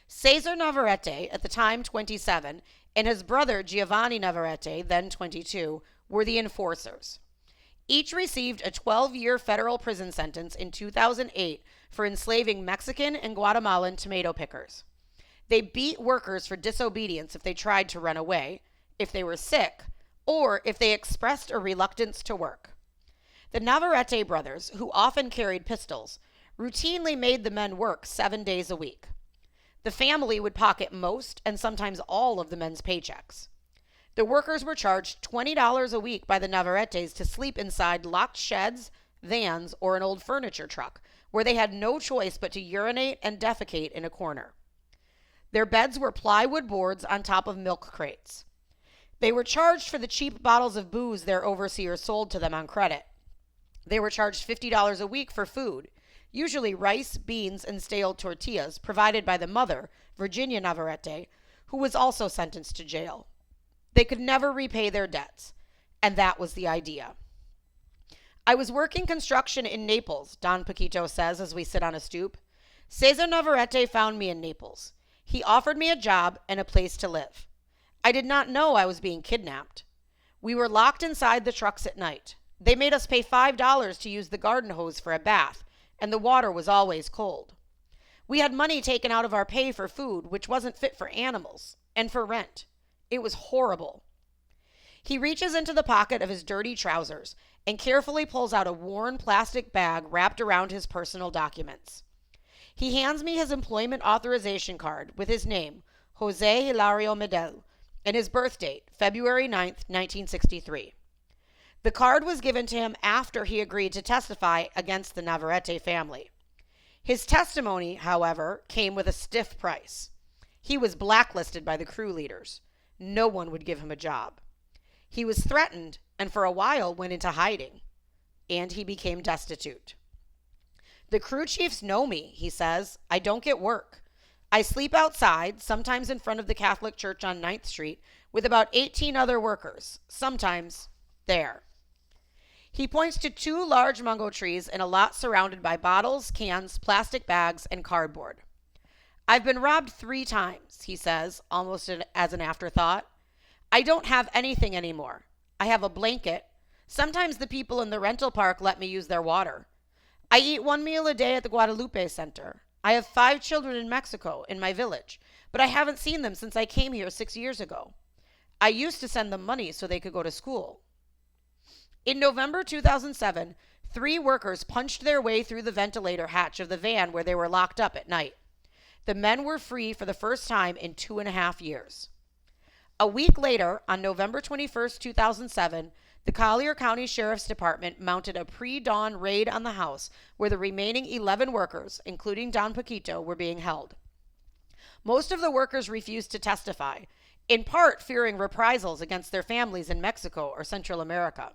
Cesar Navarrete, at the time 27, and his brother Giovanni Navarrete, then 22, were the enforcers. Each received a 12-year federal prison sentence in 2008 for enslaving Mexican and Guatemalan tomato pickers. They beat workers for disobedience if they tried to run away, if they were sick, or if they expressed a reluctance to work. The Navarrete brothers, who often carried pistols, routinely made the men work 7 days a week. The family would pocket most and sometimes all of the men's paychecks. The workers were charged $20 a week by the Navarretes to sleep inside locked sheds, vans, or an old furniture truck, where they had no choice but to urinate and defecate in a corner. Their beds were plywood boards on top of milk crates. They were charged for the cheap bottles of booze their overseers sold to them on credit. They were charged $50 a week for food, usually rice, beans, and stale tortillas provided by the mother, Virginia Navarrete, who was also sentenced to jail. They could never repay their debts, and that was the idea. I was working construction in Naples, Don Paquito says as we sit on a stoop. Cesar Navarrete found me in Naples. He offered me a job and a place to live. I did not know I was being kidnapped. We were locked inside the trucks at night. They made us pay $5 to use the garden hose for a bath, and the water was always cold. We had money taken out of our pay for food, which wasn't fit for animals, and for rent. It was horrible. He reaches into the pocket of his dirty trousers and carefully pulls out a worn plastic bag wrapped around his personal documents. He hands me his employment authorization card with his name, Jose Hilario Medel, and his birth date, February 9th, 1963. The card was given to him after he agreed to testify against the Navarrete family. His testimony, however, came with a stiff price. He was blacklisted by the crew leaders. No one would give him a job. He was threatened and for a while went into hiding. And he became destitute. The crew chiefs know me, he says. I don't get work. I sleep outside, sometimes in front of the Catholic Church on 9th Street, with about 18 other workers, sometimes there. He points to 2 large mango trees in a lot surrounded by bottles, cans, plastic bags, and cardboard. I've been robbed 3 times, he says, almost as an afterthought. I don't have anything anymore. I have a blanket. Sometimes the people in the rental park let me use their water. I eat 1 meal a day at the Guadalupe Center. I have 5 children in Mexico, in my village, but I haven't seen them since I came here 6 years ago. I used to send them money so they could go to school. In November 2007, 3 workers punched their way through the ventilator hatch of the van where they were locked up at night. The men were free for the first time in 2.5 years. A week later, on November 21st, 2007, the Collier County Sheriff's Department mounted a pre-dawn raid on the house where the remaining 11 workers, including Don Paquito, were being held. Most of the workers refused to testify, in part fearing reprisals against their families in Mexico or Central America.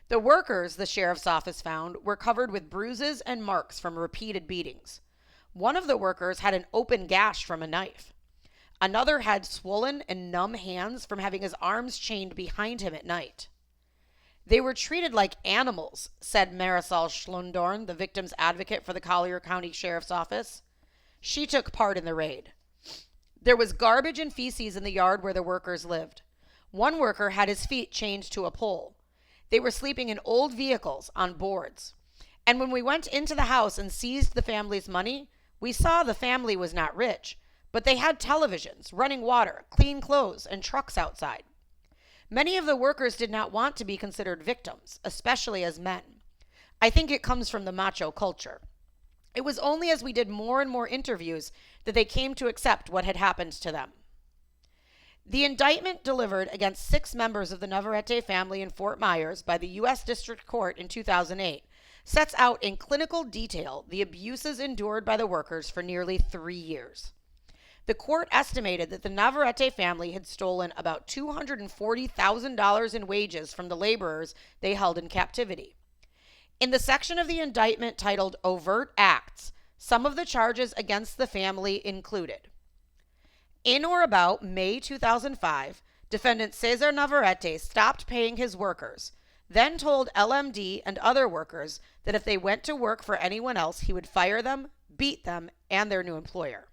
The workers, the sheriff's office found, were covered with bruises and marks from repeated beatings. One of the workers had an open gash from a knife. Another had swollen and numb hands from having his arms chained behind him at night. They were treated like animals, said Marisol Schlundorn, the victim's advocate for the Collier County Sheriff's Office. She took part in the raid. There was garbage and feces in the yard where the workers lived. One worker had his feet chained to a pole. They were sleeping in old vehicles on boards. And when we went into the house and seized the family's money, we saw the family was not rich, but they had televisions, running water, clean clothes, and trucks outside. Many of the workers did not want to be considered victims, especially as men. I think it comes from the macho culture. It was only as we did more and more interviews that they came to accept what had happened to them. The indictment delivered against 6 members of the Navarrete family in Fort Myers by the U.S. District Court in 2008 sets out in clinical detail the abuses endured by the workers for nearly 3 years. The court estimated that the Navarrete family had stolen about $240,000 in wages from the laborers they held in captivity. In the section of the indictment titled Overt Acts, some of the charges against the family included: in or about May 2005, defendant Cesar Navarrete stopped paying his workers, then told LMD and other workers that if they went to work for anyone else, he would fire them, beat them, and their new employer.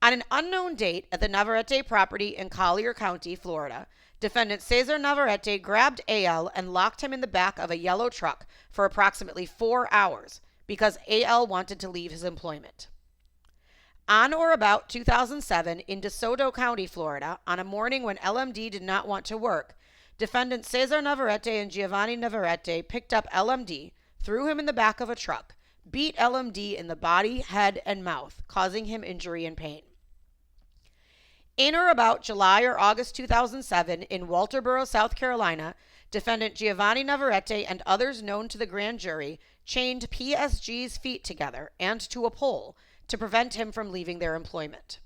On an unknown date at the Navarrete property in Collier County, Florida, defendant Cesar Navarrete grabbed AL and locked him in the back of a yellow truck for approximately 4 hours because AL wanted to leave his employment. On or about 2007, in DeSoto County, Florida, on a morning when LMD did not want to work, defendants Cesar Navarrete and Giovanni Navarrete picked up LMD, threw him in the back of a truck, beat LMD in the body, head, and mouth, causing him injury and pain. In or about July or August 2007, in Walterboro, South Carolina, defendant Giovanni Navarrete and others known to the grand jury chained PSG's feet together and to a pole to prevent him from leaving their employment.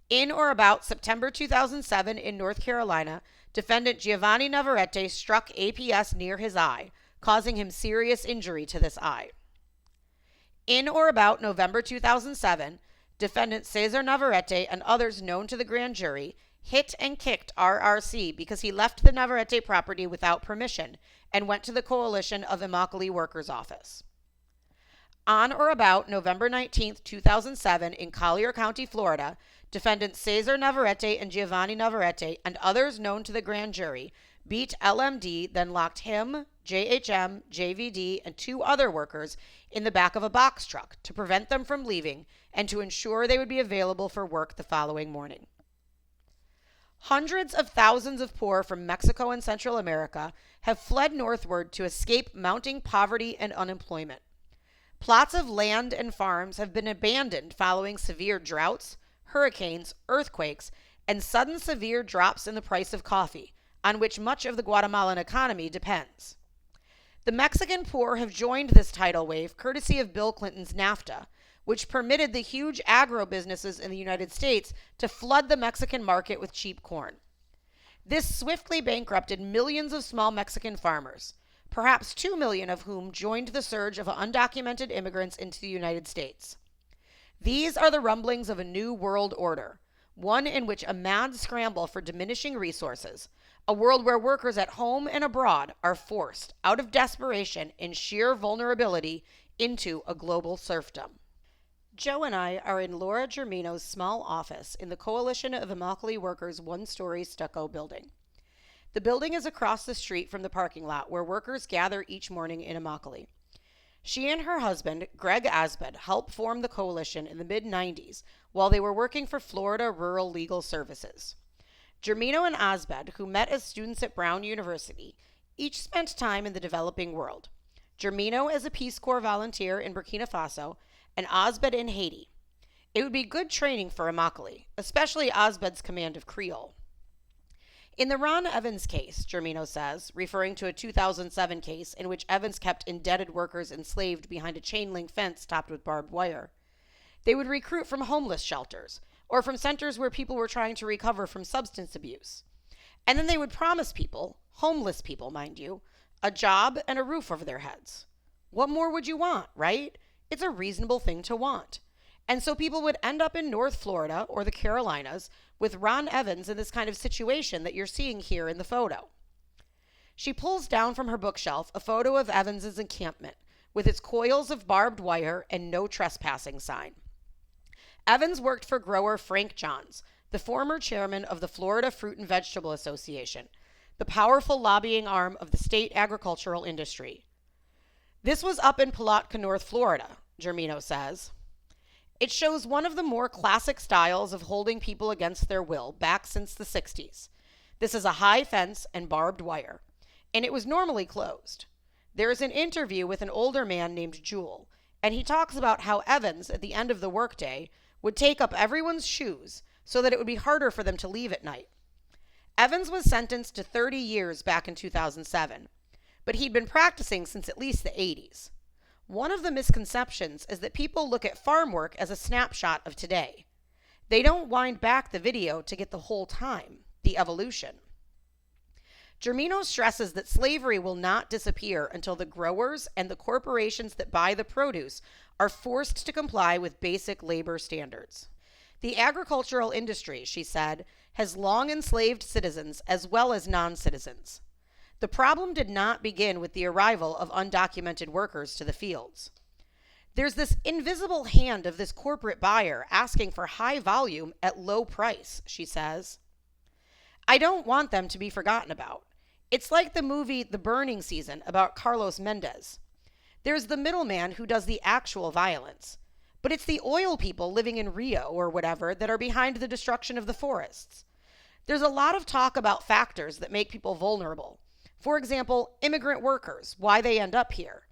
In or about September 2007 in North Carolina, defendant Giovanni Navarrete struck APS near his eye, causing him serious injury to this eye. In or about November 2007, defendant Cesar Navarrete and others known to the grand jury hit and kicked RRC because he left the Navarrete property without permission and went to the Coalition of Immokalee Workers' office. On or about November 19, 2007, in Collier County, Florida, defendants Cesar Navarrete and Giovanni Navarrete and others known to the grand jury beat LMD, then locked him, JHM, JVD, and 2 other workers in the back of a box truck to prevent them from leaving and to ensure they would be available for work the following morning. Hundreds of thousands of poor from Mexico and Central America have fled northward to escape mounting poverty and unemployment. Plots of land and farms have been abandoned following severe droughts, hurricanes, earthquakes, and sudden severe drops in the price of coffee, on which much of the Guatemalan economy depends. The Mexican poor have joined this tidal wave courtesy of Bill Clinton's NAFTA, which permitted the huge agro-businesses in the United States to flood the Mexican market with cheap corn. This swiftly bankrupted millions of small Mexican farmers, perhaps 2 million of whom joined the surge of undocumented immigrants into the United States. These are the rumblings of a new world order, one in which a mad scramble for diminishing resources, a world where workers at home and abroad are forced, out of desperation and sheer vulnerability, into a global serfdom. Joe and I are in Laura Germino's small office in the Coalition of Immokalee Workers' one-story stucco building. The building is across the street from the parking lot where workers gather each morning in Immokalee. She and her husband, Greg Asbed, helped form the coalition in the mid-90s while they were working for Florida Rural Legal Services. Germino and Asbed, who met as students at Brown University, each spent time in the developing world. Germino as a Peace Corps volunteer in Burkina Faso, and Asbed in Haiti. It would be good training for Immokalee, especially Asbed's command of Creole. In the Ron Evans case, Germino says, referring to a 2007 case in which Evans kept indebted workers enslaved behind a chain-link fence topped with barbed wire, they would recruit from homeless shelters or from centers where people were trying to recover from substance abuse. And then they would promise people, homeless people, mind you, a job and a roof over their heads. What more would you want, right? It's a reasonable thing to want. And so people would end up in North Florida or the Carolinas with Ron Evans in this kind of situation that you're seeing here in the photo. She pulls down from her bookshelf a photo of Evans's encampment with its coils of barbed wire and no trespassing sign. Evans worked for grower Frank Johns, the former chairman of the Florida Fruit and Vegetable Association, the powerful lobbying arm of the state agricultural industry. This was up in Palatka, North Florida, Germino says. It shows one of the more classic styles of holding people against their will back since the 60s. This is a high fence and barbed wire, and it was normally closed. There is an interview with an older man named Jewel, and he talks about how Evans, at the end of the workday, would take up everyone's shoes, so that it would be harder for them to leave at night. Evans was sentenced to 30 years back in 2007, but he'd been practicing since at least the 80s. One of the misconceptions is that people look at farm work as a snapshot of today. They don't wind back the video to get the whole time, the evolution. Germino stresses that slavery will not disappear until the growers and the corporations that buy the produce are forced to comply with basic labor standards. The agricultural industry, she said, has long enslaved citizens as well as non-citizens. The problem did not begin with the arrival of undocumented workers to the fields. There's this invisible hand of this corporate buyer asking for high volume at low price, she says. I don't want them to be forgotten about. It's like the movie The Burning Season about Carlos Mendez. There's the middleman who does the actual violence, but it's the oil people living in Rio or whatever that are behind the destruction of the forests. There's a lot of talk about factors that make people vulnerable. For example, immigrant workers, why they end up here.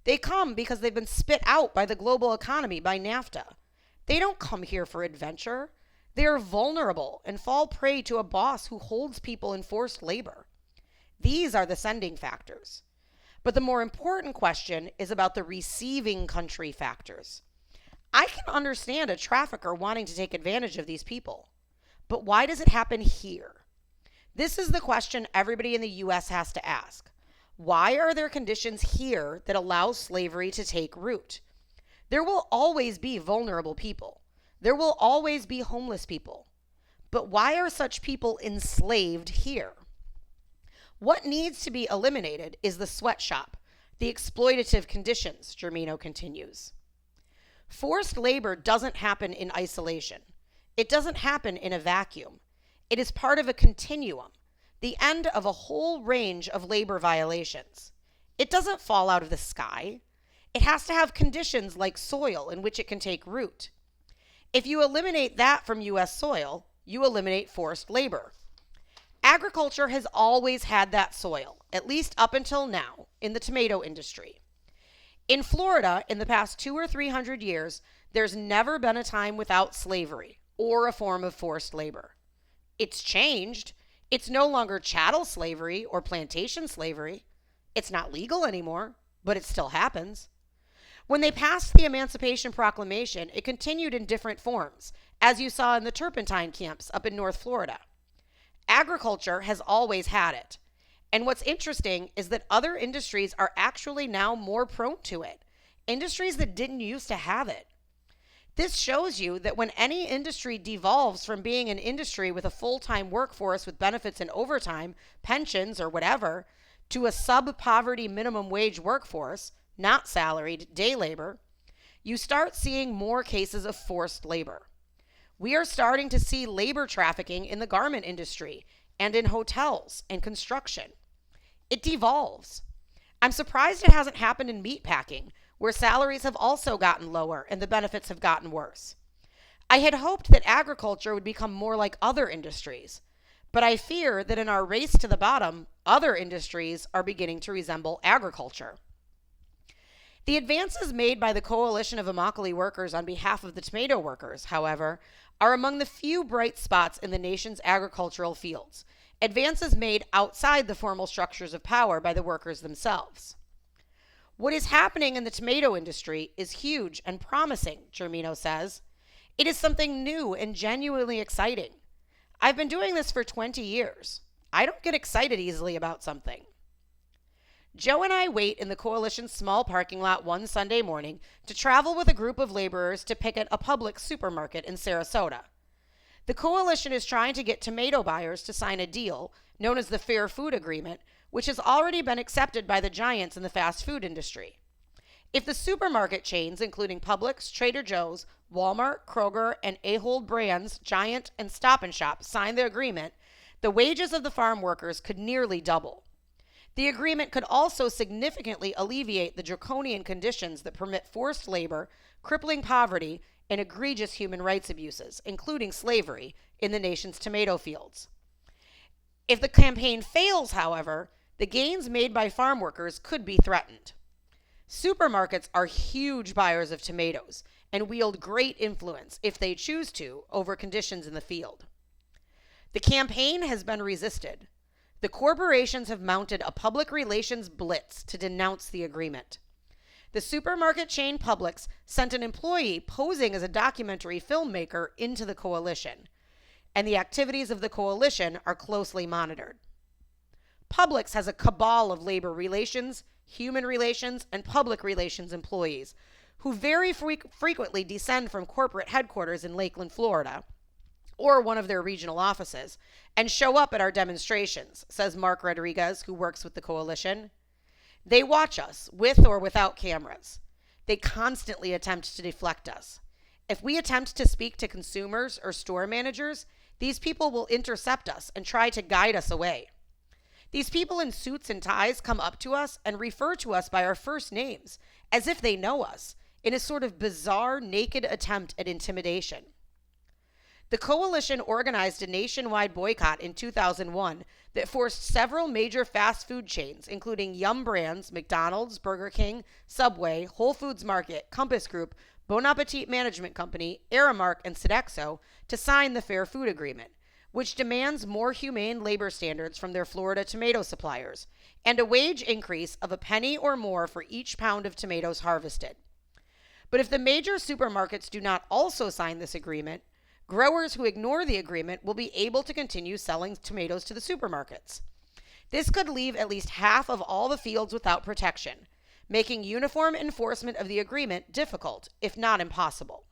They come because they've been spit out by the global economy by NAFTA. They don't come here for adventure. They are vulnerable and fall prey to a boss who holds people in forced labor. These are the sending factors. But the more important question is about the receiving country factors. I can understand a trafficker wanting to take advantage of these people, but why does it happen here? This is the question everybody in the U.S. has to ask. Why are there conditions here that allow slavery to take root? There will always be vulnerable people. There will always be homeless people. But why are such people enslaved here? What needs to be eliminated is the sweatshop, the exploitative conditions, Germino continues. Forced labor doesn't happen in isolation. It doesn't happen in a vacuum. It is part of a continuum, the end of a whole range of labor violations. It doesn't fall out of the sky. It has to have conditions like soil in which it can take root. If you eliminate that from U.S. soil, you eliminate forced labor. Agriculture has always had that soil, at least up until now, in the tomato industry. In Florida, in the past 200 or 300 years, there's never been a time without slavery or a form of forced labor. It's changed. It's no longer chattel slavery or plantation slavery. It's not legal anymore, but it still happens. When they passed the Emancipation Proclamation, it continued in different forms, as you saw in the turpentine camps up in North Florida. Agriculture has always had it. And what's interesting is that other industries are actually now more prone to it. Industries that didn't used to have it. This shows you that when any industry devolves from being an industry with a full-time workforce with benefits and overtime, pensions, or whatever, to a sub-poverty minimum wage workforce, not salaried, day labor, you start seeing more cases of forced labor. We are starting to see labor trafficking in the garment industry and in hotels and construction. It devolves. I'm surprised it hasn't happened in meatpacking, where salaries have also gotten lower and the benefits have gotten worse. I had hoped that agriculture would become more like other industries, but I fear that in our race to the bottom, other industries are beginning to resemble agriculture. The advances made by the Coalition of Immokalee Workers on behalf of the tomato workers, however, are among the few bright spots in the nation's agricultural fields, advances made outside the formal structures of power by the workers themselves. What is happening in the tomato industry is huge and promising, Germino says. It is something new and genuinely exciting. I've been doing this for 20 years. I don't get excited easily about something. Joe and I wait in the coalition's small parking lot one Sunday morning to travel with a group of laborers to picket a Publix supermarket in Sarasota. The coalition is trying to get tomato buyers to sign a deal, known as the Fair Food Agreement, which has already been accepted by the giants in the fast food industry. If the supermarket chains, including Publix, Trader Joe's, Walmart, Kroger, and Ahold Brands, Giant, and Stop & Shop sign the agreement, the wages of the farm workers could nearly double. The agreement could also significantly alleviate the draconian conditions that permit forced labor, crippling poverty, and egregious human rights abuses, including slavery, in the nation's tomato fields. If the campaign fails, however, the gains made by farm workers could be threatened. Supermarkets are huge buyers of tomatoes and wield great influence, if they choose to, over conditions in the field. The campaign has been resisted. The corporations have mounted a public relations blitz to denounce the agreement. The supermarket chain Publix sent an employee posing as a documentary filmmaker into the coalition, and the activities of the coalition are closely monitored. Publix has a cabal of labor relations, human relations, and public relations employees who very frequently descend from corporate headquarters in Lakeland, Florida, or one of their regional offices, and show up at our demonstrations, says Mark Rodriguez, who works with the coalition. They watch us, with or without cameras. They constantly attempt to deflect us. If we attempt to speak to consumers or store managers, these people will intercept us and try to guide us away. These people in suits and ties come up to us and refer to us by our first names, as if they know us, in a sort of bizarre, naked attempt at intimidation. The coalition organized a nationwide boycott in 2001 that forced several major fast food chains, including Yum Brands, McDonald's, Burger King, Subway, Whole Foods Market, Compass Group, Bon Appetit Management Company, Aramark, and Sodexo, to sign the Fair Food Agreement, which demands more humane labor standards from their Florida tomato suppliers, and a wage increase of a penny or more for each pound of tomatoes harvested. But if the major supermarkets do not also sign this agreement, growers who ignore the agreement will be able to continue selling tomatoes to the supermarkets. This could leave at least half of all the fields without protection, making uniform enforcement of the agreement difficult, if not impossible.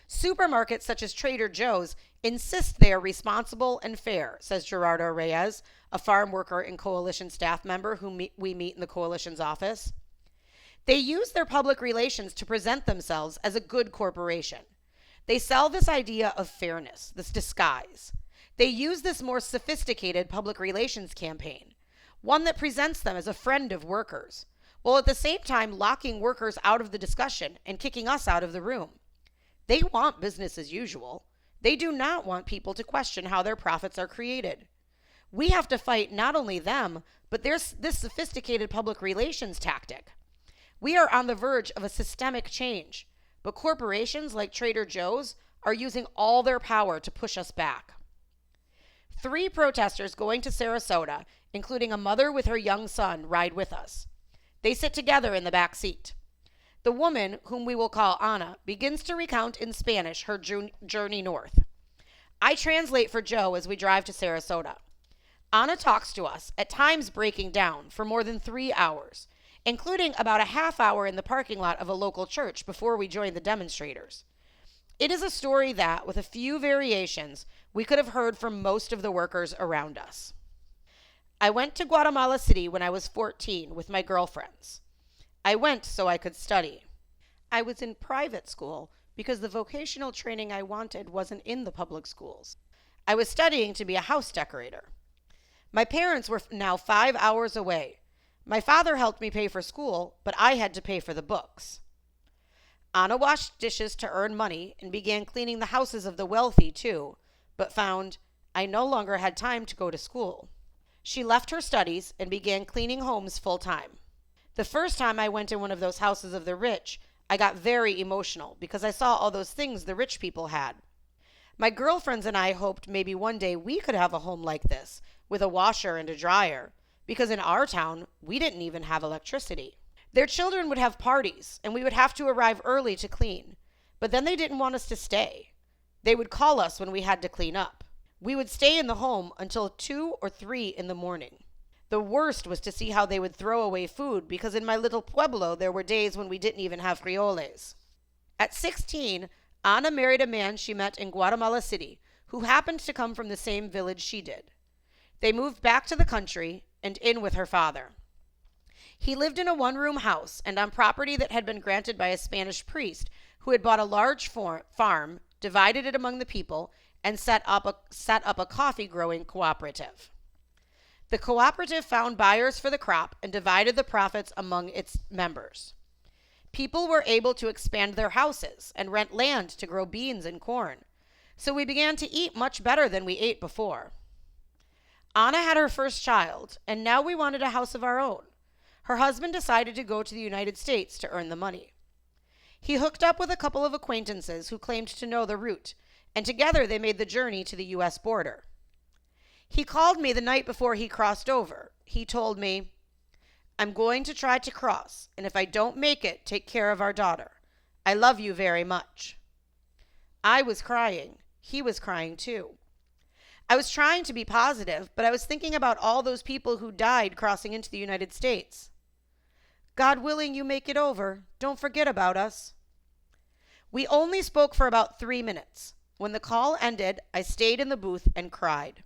Supermarkets such as Trader Joe's insist they are responsible and fair, says Gerardo Reyes, a farm worker and coalition staff member who we meet in the coalition's office. They use their public relations to present themselves as a good corporation. They sell this idea of fairness, this disguise. They use this more sophisticated public relations campaign, one that presents them as a friend of workers, while at the same time locking workers out of the discussion and kicking us out of the room. They want business as usual. They do not want people to question how their profits are created. We have to fight not only them, but this sophisticated public relations tactic. We are on the verge of a systemic change, but corporations like Trader Joe's are using all their power to push us back. 3 protesters going to Sarasota, including a mother with her young son, ride with us. They sit together in the back seat. The woman, whom we will call Anna, begins to recount in Spanish her journey north. I translate for Joe as we drive to Sarasota. Anna talks to us, at times breaking down, for more than 3 hours, including about a half hour in the parking lot of a local church before we joined the demonstrators. It is a story that, with a few variations, we could have heard from most of the workers around us. I went to Guatemala City when I was 14 with my girlfriends. I went so I could study. I was in private school because the vocational training I wanted wasn't in the public schools. I was studying to be a house decorator. My parents were now 5 hours away. My father helped me pay for school, but I had to pay for the books. Anna washed dishes to earn money and began cleaning the houses of the wealthy too, but found I no longer had time to go to school. She left her studies and began cleaning homes full time. The first time I went in one of those houses of the rich, I got very emotional because I saw all those things the rich people had. My girlfriends and I hoped maybe one day we could have a home like this, with a washer and a dryer, because in our town, we didn't even have electricity. Their children would have parties, and we would have to arrive early to clean, but then they didn't want us to stay. They would call us when we had to clean up. We would stay in the home until 2 or 3 in the morning. The worst was to see how they would throw away food, because in my little pueblo there were days when we didn't even have frijoles. At 16, Ana married a man she met in Guatemala City, who happened to come from the same village she did. They moved back to the country and in with her father. He lived in a one-room house and on property that had been granted by a Spanish priest who had bought a large farm, divided it among the people, and set up a coffee-growing cooperative. The cooperative found buyers for the crop and divided the profits among its members. People were able to expand their houses and rent land to grow beans and corn, so we began to eat much better than we ate before. Anna had her first child, and now we wanted a house of our own. Her husband decided to go to the United States to earn the money. He hooked up with a couple of acquaintances who claimed to know the route, and together they made the journey to the U.S. border. He called me the night before he crossed over. He told me, "I'm going to try to cross, and if I don't make it, take care of our daughter. I love you very much." I was crying. He was crying too. I was trying to be positive, but I was thinking about all those people who died crossing into the United States. "God willing, you make it over. Don't forget about us." We only spoke for about 3 minutes. When the call ended, I stayed in the booth and cried.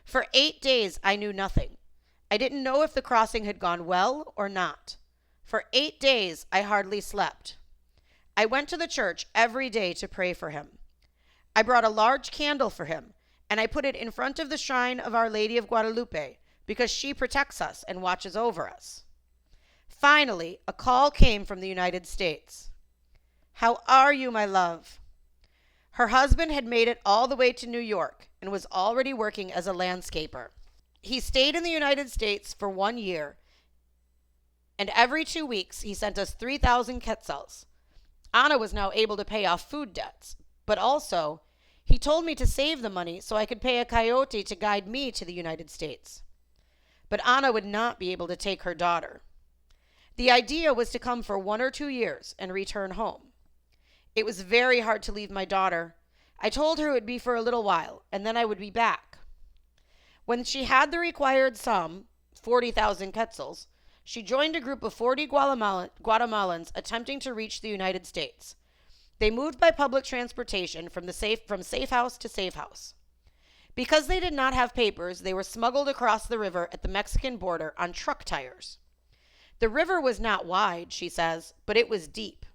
For 8 days, I knew nothing. I didn't know if the crossing had gone well or not. For 8 days, I hardly slept. I went to the church every day to pray for him. I brought a large candle for him, and I put it in front of the shrine of Our Lady of Guadalupe because she protects us and watches over us. Finally, a call came from the United States. "How are you, my love?" Her husband had made it all the way to New York and was already working as a landscaper. He stayed in the United States for 1 year, and every 2 weeks he sent us 3,000 quetzals. Anna was now able to pay off food debts, but also he told me to save the money so I could pay a coyote to guide me to the United States. But Anna would not be able to take her daughter. The idea was to come for 1 or 2 years and return home. It was very hard to leave my daughter. I told her it would be for a little while, and then I would be back. When she had the required sum, 40,000 quetzals, she joined a group of 40 Guatemalans attempting to reach the United States. They moved by public transportation from safe house to safe house. Because they did not have papers, they were smuggled across the river at the Mexican border on truck tires. The river was not wide, she says, but it was deep.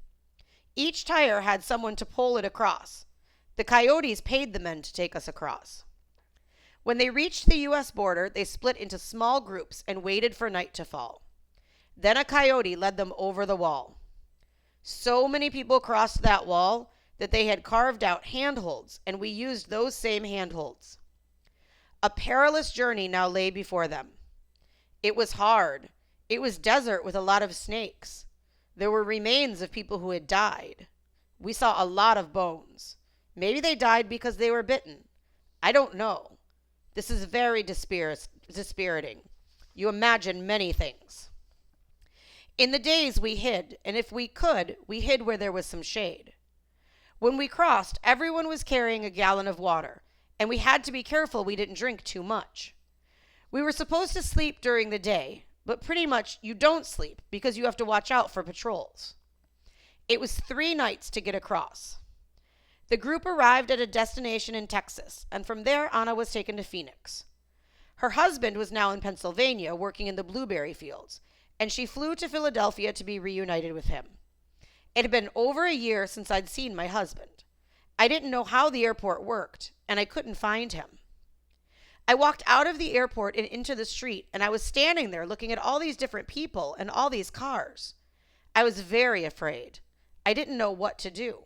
Each tire had someone to pole it across. The coyotes paid the men to take us across. When they reached the U.S. border, they split into small groups and waited for night to fall. Then a coyote led them over the wall. So many people crossed that wall that they had carved out handholds, and we used those same handholds. A perilous journey now lay before them. It was hard. It was desert with a lot of snakes. There were remains of people who had died. We saw a lot of bones. Maybe they died because they were bitten. I don't know. This is very dispiriting. You imagine many things. In the days we hid, and if we could, we hid where there was some shade. When we crossed, everyone was carrying a gallon of water, and we had to be careful we didn't drink too much. We were supposed to sleep during the day, but pretty much you don't sleep because you have to watch out for patrols. It was 3 nights to get across. The group arrived at a destination in Texas, and from there Anna was taken to Phoenix. Her husband was now in Pennsylvania working in the blueberry fields, and she flew to Philadelphia to be reunited with him. It had been over a year since I'd seen my husband. I didn't know how the airport worked, and I couldn't find him. I walked out of the airport and into the street, and I was standing there looking at all these different people and all these cars. I was very afraid. I didn't know what to do.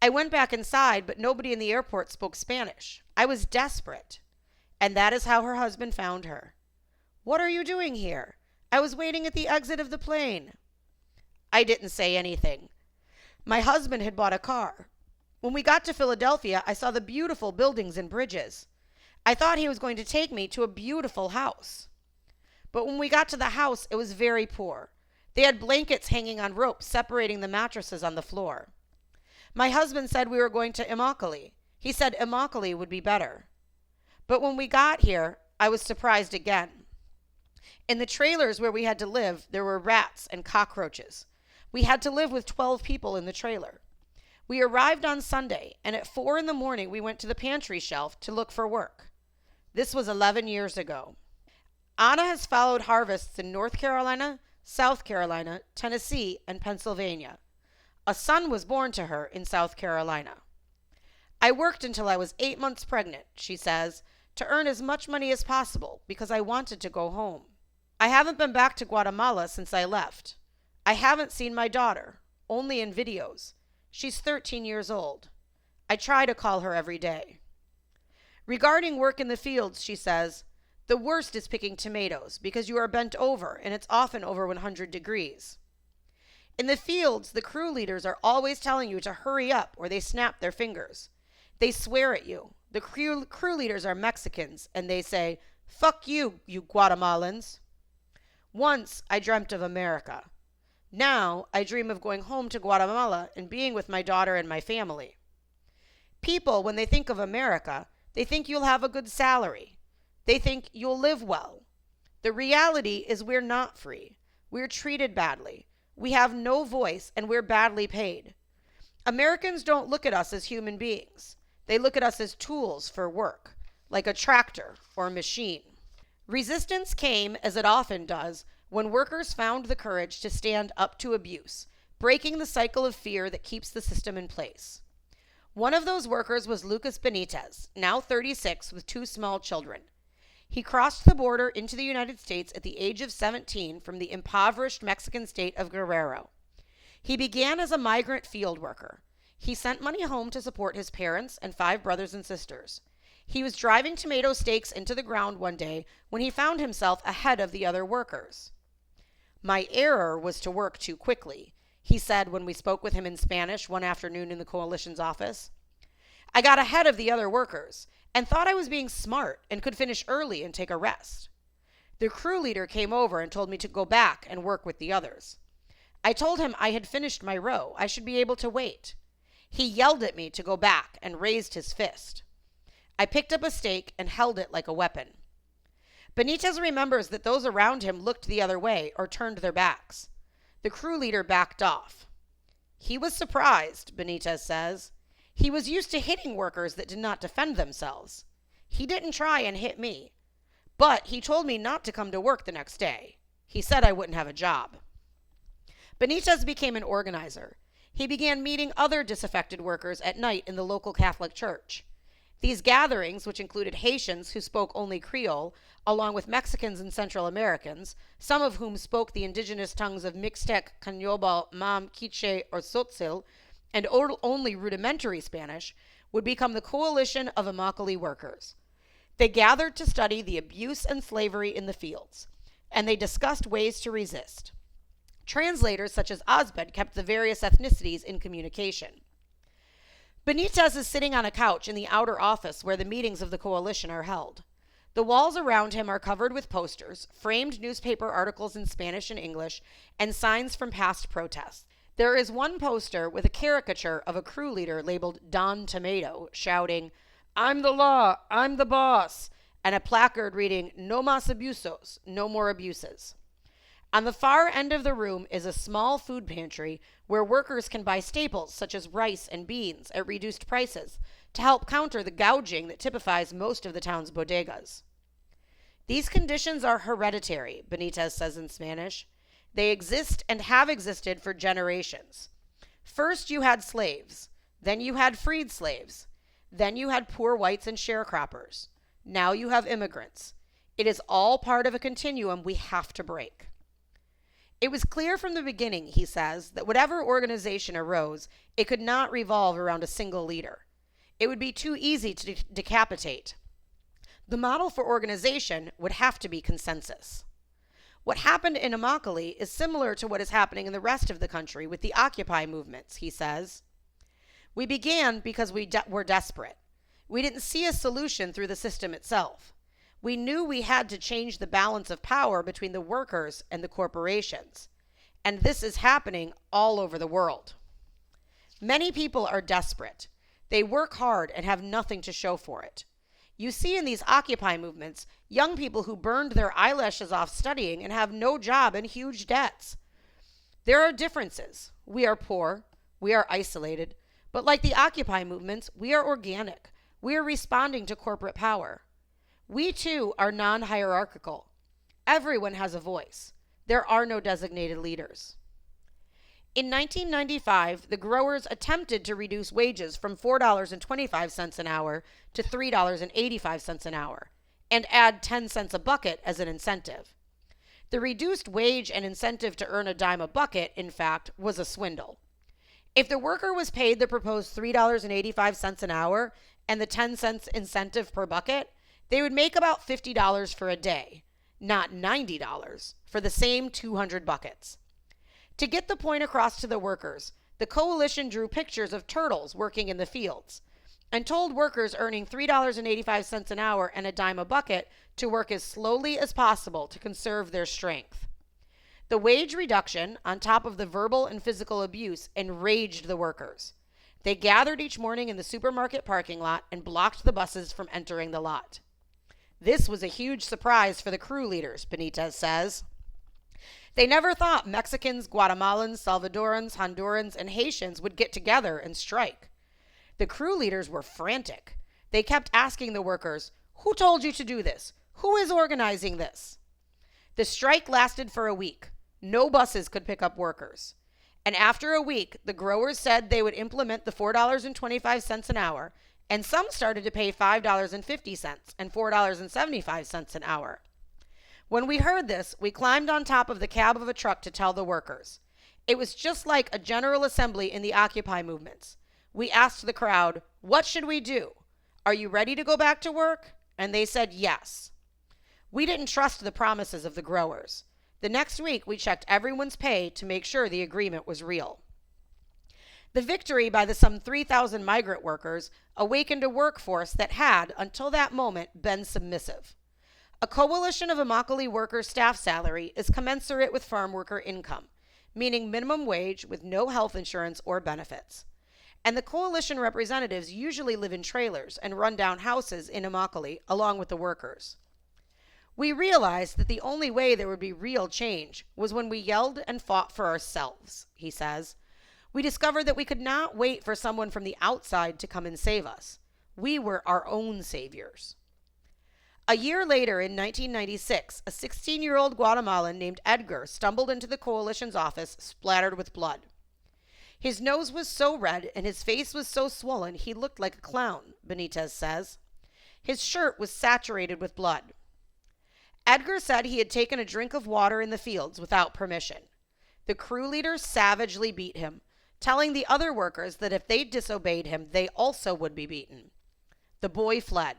I went back inside, but nobody in the airport spoke Spanish. I was desperate. And that is how her husband found her. "What are you doing here?" "I was waiting at the exit of the plane." I didn't say anything. My husband had bought a car. When we got to Philadelphia, I saw the beautiful buildings and bridges. I thought he was going to take me to a beautiful house. But when we got to the house, it was very poor. They had blankets hanging on ropes separating the mattresses on the floor. My husband said we were going to Immokalee. He said Immokalee would be better. But when we got here, I was surprised again. In the trailers where we had to live, there were rats and cockroaches. We had to live with 12 people in the trailer. We arrived on Sunday, and at 4 a.m. we went to the pantry shelf to look for work. This was 11 years ago. Anna has followed harvests in North Carolina, South Carolina, Tennessee, and Pennsylvania. A son was born to her in South Carolina. "I worked until I was 8 months pregnant," she says, "to earn as much money as possible because I wanted to go home. I haven't been back to Guatemala since I left. I haven't seen my daughter, only in videos. She's 13 years old. I try to call her every day." Regarding work in the fields, she says, The worst is picking tomatoes because you are bent over and it's often over 100 degrees. In the fields, the crew leaders are always telling you to hurry up or they snap their fingers. They swear at you. The crew leaders are Mexicans and they say, "Fuck you, you Guatemalans." Once I dreamt of America. Now I dream of going home to Guatemala and being with my daughter and my family. People, when they think of America, they think you'll have a good salary. They think you'll live well. The reality is we're not free. We're treated badly. We have no voice and we're badly paid. Americans don't look at us as human beings. They look at us as tools for work, like a tractor or a machine. Resistance came, as it often does, when workers found the courage to stand up to abuse, breaking the cycle of fear that keeps the system in place. One of those workers was Lucas Benitez, now 36 with 2 small children. He crossed the border into the United States at the age of 17 from the impoverished Mexican state of Guerrero. He began as a migrant field worker. He sent money home to support his parents and 5 brothers and sisters. He was driving tomato stakes into the ground one day when he found himself ahead of the other workers. "My error was to work too quickly," he said when we spoke with him in Spanish one afternoon in the coalition's office. "I got ahead of the other workers and thought I was being smart and could finish early and take a rest. The crew leader came over and told me to go back and work with the others. I told him I had finished my row. I should be able to wait. He yelled at me to go back and raised his fist. I picked up a stake and held it like a weapon." Benitez remembers that those around him looked the other way or turned their backs. The crew leader backed off. He was surprised, Benitez says. He was used to hitting workers that did not defend themselves. He didn't try and hit me. But he told me not to come to work the next day. He said I wouldn't have a job. Benitez became an organizer. He began meeting other disaffected workers at night in the local Catholic church. These gatherings, which included Haitians who spoke only Creole, along with Mexicans and Central Americans, some of whom spoke the indigenous tongues of Mixtec, Cañobal, Mam, Quiche, or Tzotzil, and only rudimentary Spanish, would become the Coalition of Immokalee Workers. They gathered to study the abuse and slavery in the fields, and they discussed ways to resist. Translators such as Osbed kept the various ethnicities in communication. Benitez is sitting on a couch in the outer office where the meetings of the coalition are held. The walls around him are covered with posters, framed newspaper articles in Spanish and English, and signs from past protests. There is one poster with a caricature of a crew leader labeled Don Tomato, shouting, "I'm the law, I'm the boss," and a placard reading, "No más abusos," no more abuses. On the far end of the room is a small food pantry where workers can buy staples such as rice and beans at reduced prices to help counter the gouging that typifies most of the town's bodegas. These conditions are hereditary, Benitez says in Spanish. They exist and have existed for generations. First you had slaves, then you had freed slaves, then you had poor whites and sharecroppers. Now you have immigrants. It is all part of a continuum we have to break. It was clear from the beginning, he says, that whatever organization arose, it could not revolve around a single leader. It would be too easy to decapitate. The model for organization would have to be consensus. What happened in Immokalee is similar to what is happening in the rest of the country with the Occupy movements, he says. We began because we were desperate. We didn't see a solution through the system itself. We knew we had to change the balance of power between the workers and the corporations. And this is happening all over the world. Many people are desperate. They work hard and have nothing to show for it. You see in these Occupy movements, young people who burned their eyelashes off studying and have no job and huge debts. There are differences. We are poor. We are isolated. But like the Occupy movements, we are organic. We are responding to corporate power. We, too, are non-hierarchical. Everyone has a voice. There are no designated leaders. In 1995, the growers attempted to reduce wages from $4.25 an hour to $3.85 an hour and add 10 cents a bucket as an incentive. The reduced wage and incentive to earn a dime a bucket, in fact, was a swindle. If the worker was paid the proposed $3.85 an hour and the 10 cents incentive per bucket, They would make about $50 for a day, not $90 for the same 200 buckets. To get the point across to the workers, the coalition drew pictures of turtles working in the fields and told workers earning $3.85 an hour and a dime a bucket to work as slowly as possible to conserve their strength. The wage reduction, on top of the verbal and physical abuse, enraged the workers. They gathered each morning in the supermarket parking lot and blocked the buses from entering the lot. This was a huge surprise for the crew leaders, Benitez says. They never thought Mexicans, Guatemalans, Salvadorans, Hondurans, and Haitians would get together and strike. The crew leaders were frantic. They kept asking the workers, "Who told you to do this? Who is organizing this?" The strike lasted for a week. No buses could pick up workers. And after a week, the growers said they would implement the $4.25 an hour, and some started to pay $5.50 and $4.75 an hour. When we heard this, we climbed on top of the cab of a truck to tell the workers. It was just like a general assembly in the Occupy movements. We asked the crowd, "What should we do? Are you ready to go back to work?" And they said yes. We didn't trust the promises of the growers. The next week, we checked everyone's pay to make sure the agreement was real. The victory by the some 3,000 migrant workers awakened a workforce that had, until that moment, been submissive. A coalition of Immokalee workers' staff salary is commensurate with farm worker income, meaning minimum wage with no health insurance or benefits. And the coalition representatives usually live in trailers and run-down houses in Immokalee along with the workers. We realized that the only way there would be real change was when we yelled and fought for ourselves, he says. We discovered that we could not wait for someone from the outside to come and save us. We were our own saviors. A year later, in 1996, a 16-year-old Guatemalan named Edgar stumbled into the coalition's office splattered with blood. His nose was so red and his face was so swollen he looked like a clown, Benitez says. His shirt was saturated with blood. Edgar said he had taken a drink of water in the fields without permission. The crew leaders savagely beat him, telling the other workers that if they disobeyed him, they also would be beaten. The boy fled.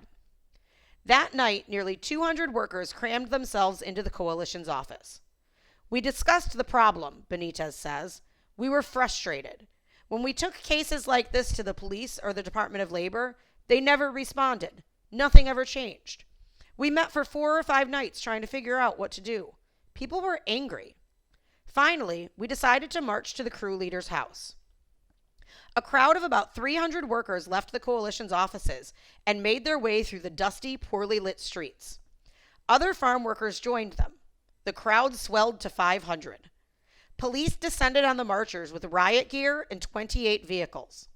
That night, nearly 200 workers crammed themselves into the coalition's office. We discussed the problem, Benitez says. We were frustrated. When we took cases like this to the police or the Department of Labor, they never responded. Nothing ever changed. We met for 4 or 5 nights trying to figure out what to do. People were angry. Finally, we decided to march to the crew leader's house. A crowd of about 300 workers left the coalition's offices and made their way through the dusty, poorly lit streets. Other farm workers joined them. The crowd swelled to 500. Police descended on the marchers with riot gear and 28 vehicles.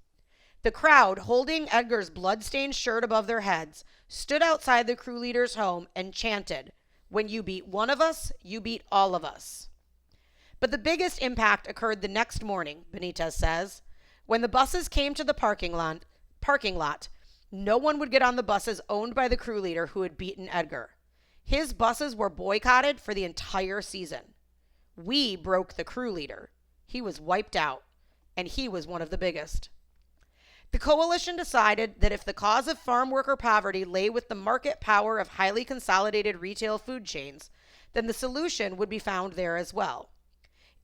The crowd, holding Edgar's blood-stained shirt above their heads, stood outside the crew leader's home and chanted, "When you beat one of us, you beat all of us." But the biggest impact occurred the next morning, Benitez says. When the buses came to the parking lot, no one would get on the buses owned by the crew leader who had beaten Edgar. His buses were boycotted for the entire season. We broke the crew leader. He was wiped out, and he was one of the biggest. The coalition decided that if the cause of farm worker poverty lay with the market power of highly consolidated retail food chains, then the solution would be found there as well.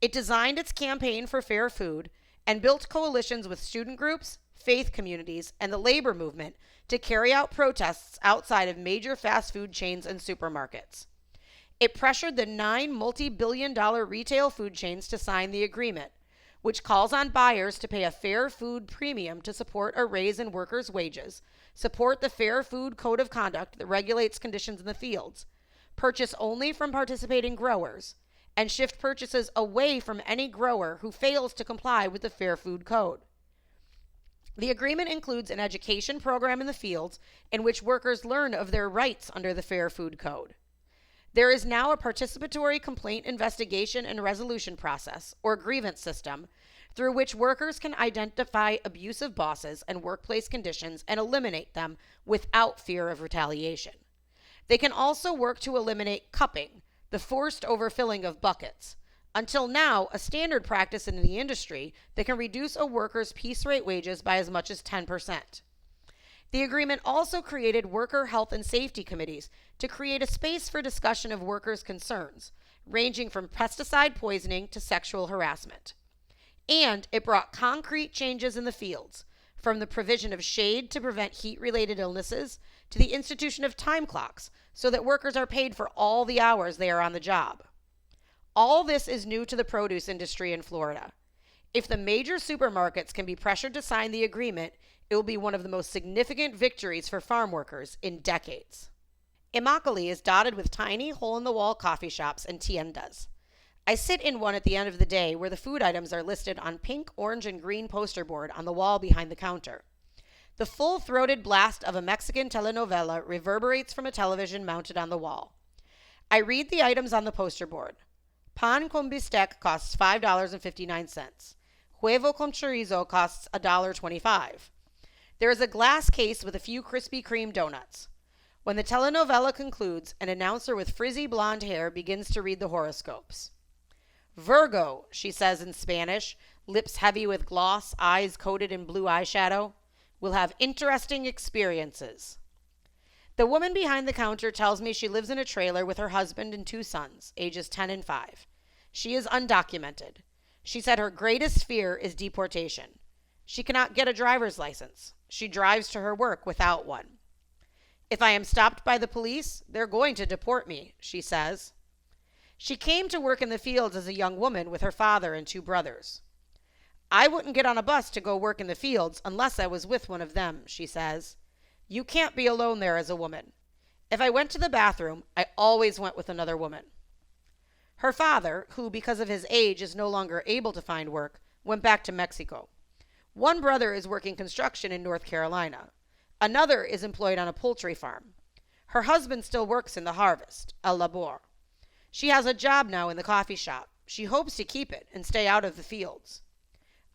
It designed its campaign for fair food and built coalitions with student groups, faith communities, and the labor movement to carry out protests outside of major fast food chains and supermarkets. It pressured the 9 multi-billion-dollar retail food chains to sign the agreement, which calls on buyers to pay a fair food premium to support a raise in workers' wages, support the Fair Food Code of Conduct that regulates conditions in the fields, purchase only from participating growers, and shift purchases away from any grower who fails to comply with the Fair Food Code. The agreement includes an education program in the fields in which workers learn of their rights under the Fair Food Code. There is now a participatory complaint investigation and resolution process, or grievance system, through which workers can identify abusive bosses and workplace conditions and eliminate them without fear of retaliation. They can also work to eliminate cupping, the forced overfilling of buckets, until now a standard practice in the industry that can reduce a worker's piece rate wages by as much as 10%. The agreement also created worker health and safety committees to create a space for discussion of workers' concerns, ranging from pesticide poisoning to sexual harassment. And it brought concrete changes in the fields, from the provision of shade to prevent heat related illnesses to the institution of time clocks so that workers are paid for all the hours they are on the job. All this is new to the produce industry in Florida. If the major supermarkets can be pressured to sign the agreement, it will be one of the most significant victories for farm workers in decades. Immokalee is dotted with tiny hole-in-the-wall coffee shops and tiendas. I sit in one at the end of the day where the food items are listed on pink, orange, and green poster board on the wall behind the counter. The full-throated blast of a Mexican telenovela reverberates from a television mounted on the wall. I read the items on the poster board. Pan con bistec costs $5.59. Huevo con chorizo costs $1.25. There is a glass case with a few Krispy Kreme donuts. When the telenovela concludes, an announcer with frizzy blonde hair begins to read the horoscopes. Virgo, she says in Spanish, lips heavy with gloss, eyes coated in blue eyeshadow, will have interesting experiences. The woman behind the counter tells me she lives in a trailer with her husband and 2 sons, ages 10 and 5. She is undocumented. She said her greatest fear is deportation. She cannot get a driver's license. She drives to her work without one. If I am stopped by the police, they're going to deport me, she says. She came to work in the fields as a young woman with her father and 2 brothers. I wouldn't get on a bus to go work in the fields unless I was with one of them, she says. You can't be alone there as a woman. If I went to the bathroom, I always went with another woman. Her father, who because of his age is no longer able to find work, went back to Mexico. One brother is working construction in North Carolina. Another is employed on a poultry farm. Her husband still works in the harvest, el labor. She has a job now in the coffee shop. She hopes to keep it and stay out of the fields.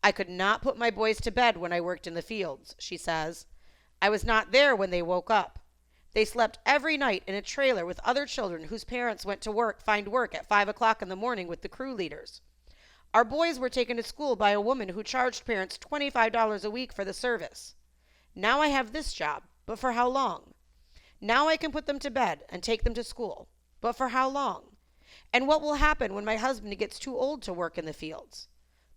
I could not put my boys to bed when I worked in the fields, she says. I was not there when they woke up. They slept every night in a trailer with other children whose parents went to find work at 5 o'clock in the morning with the crew leaders. Our boys were taken to school by a woman who charged parents $25 a week for the service. Now I have this job, but for how long? Now I can put them to bed and take them to school, but for how long? And what will happen when my husband gets too old to work in the fields?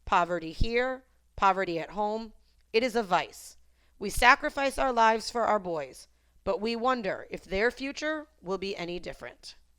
Poverty here, poverty at home. It is a vice. We sacrifice our lives for our boys, but we wonder if their future will be any different.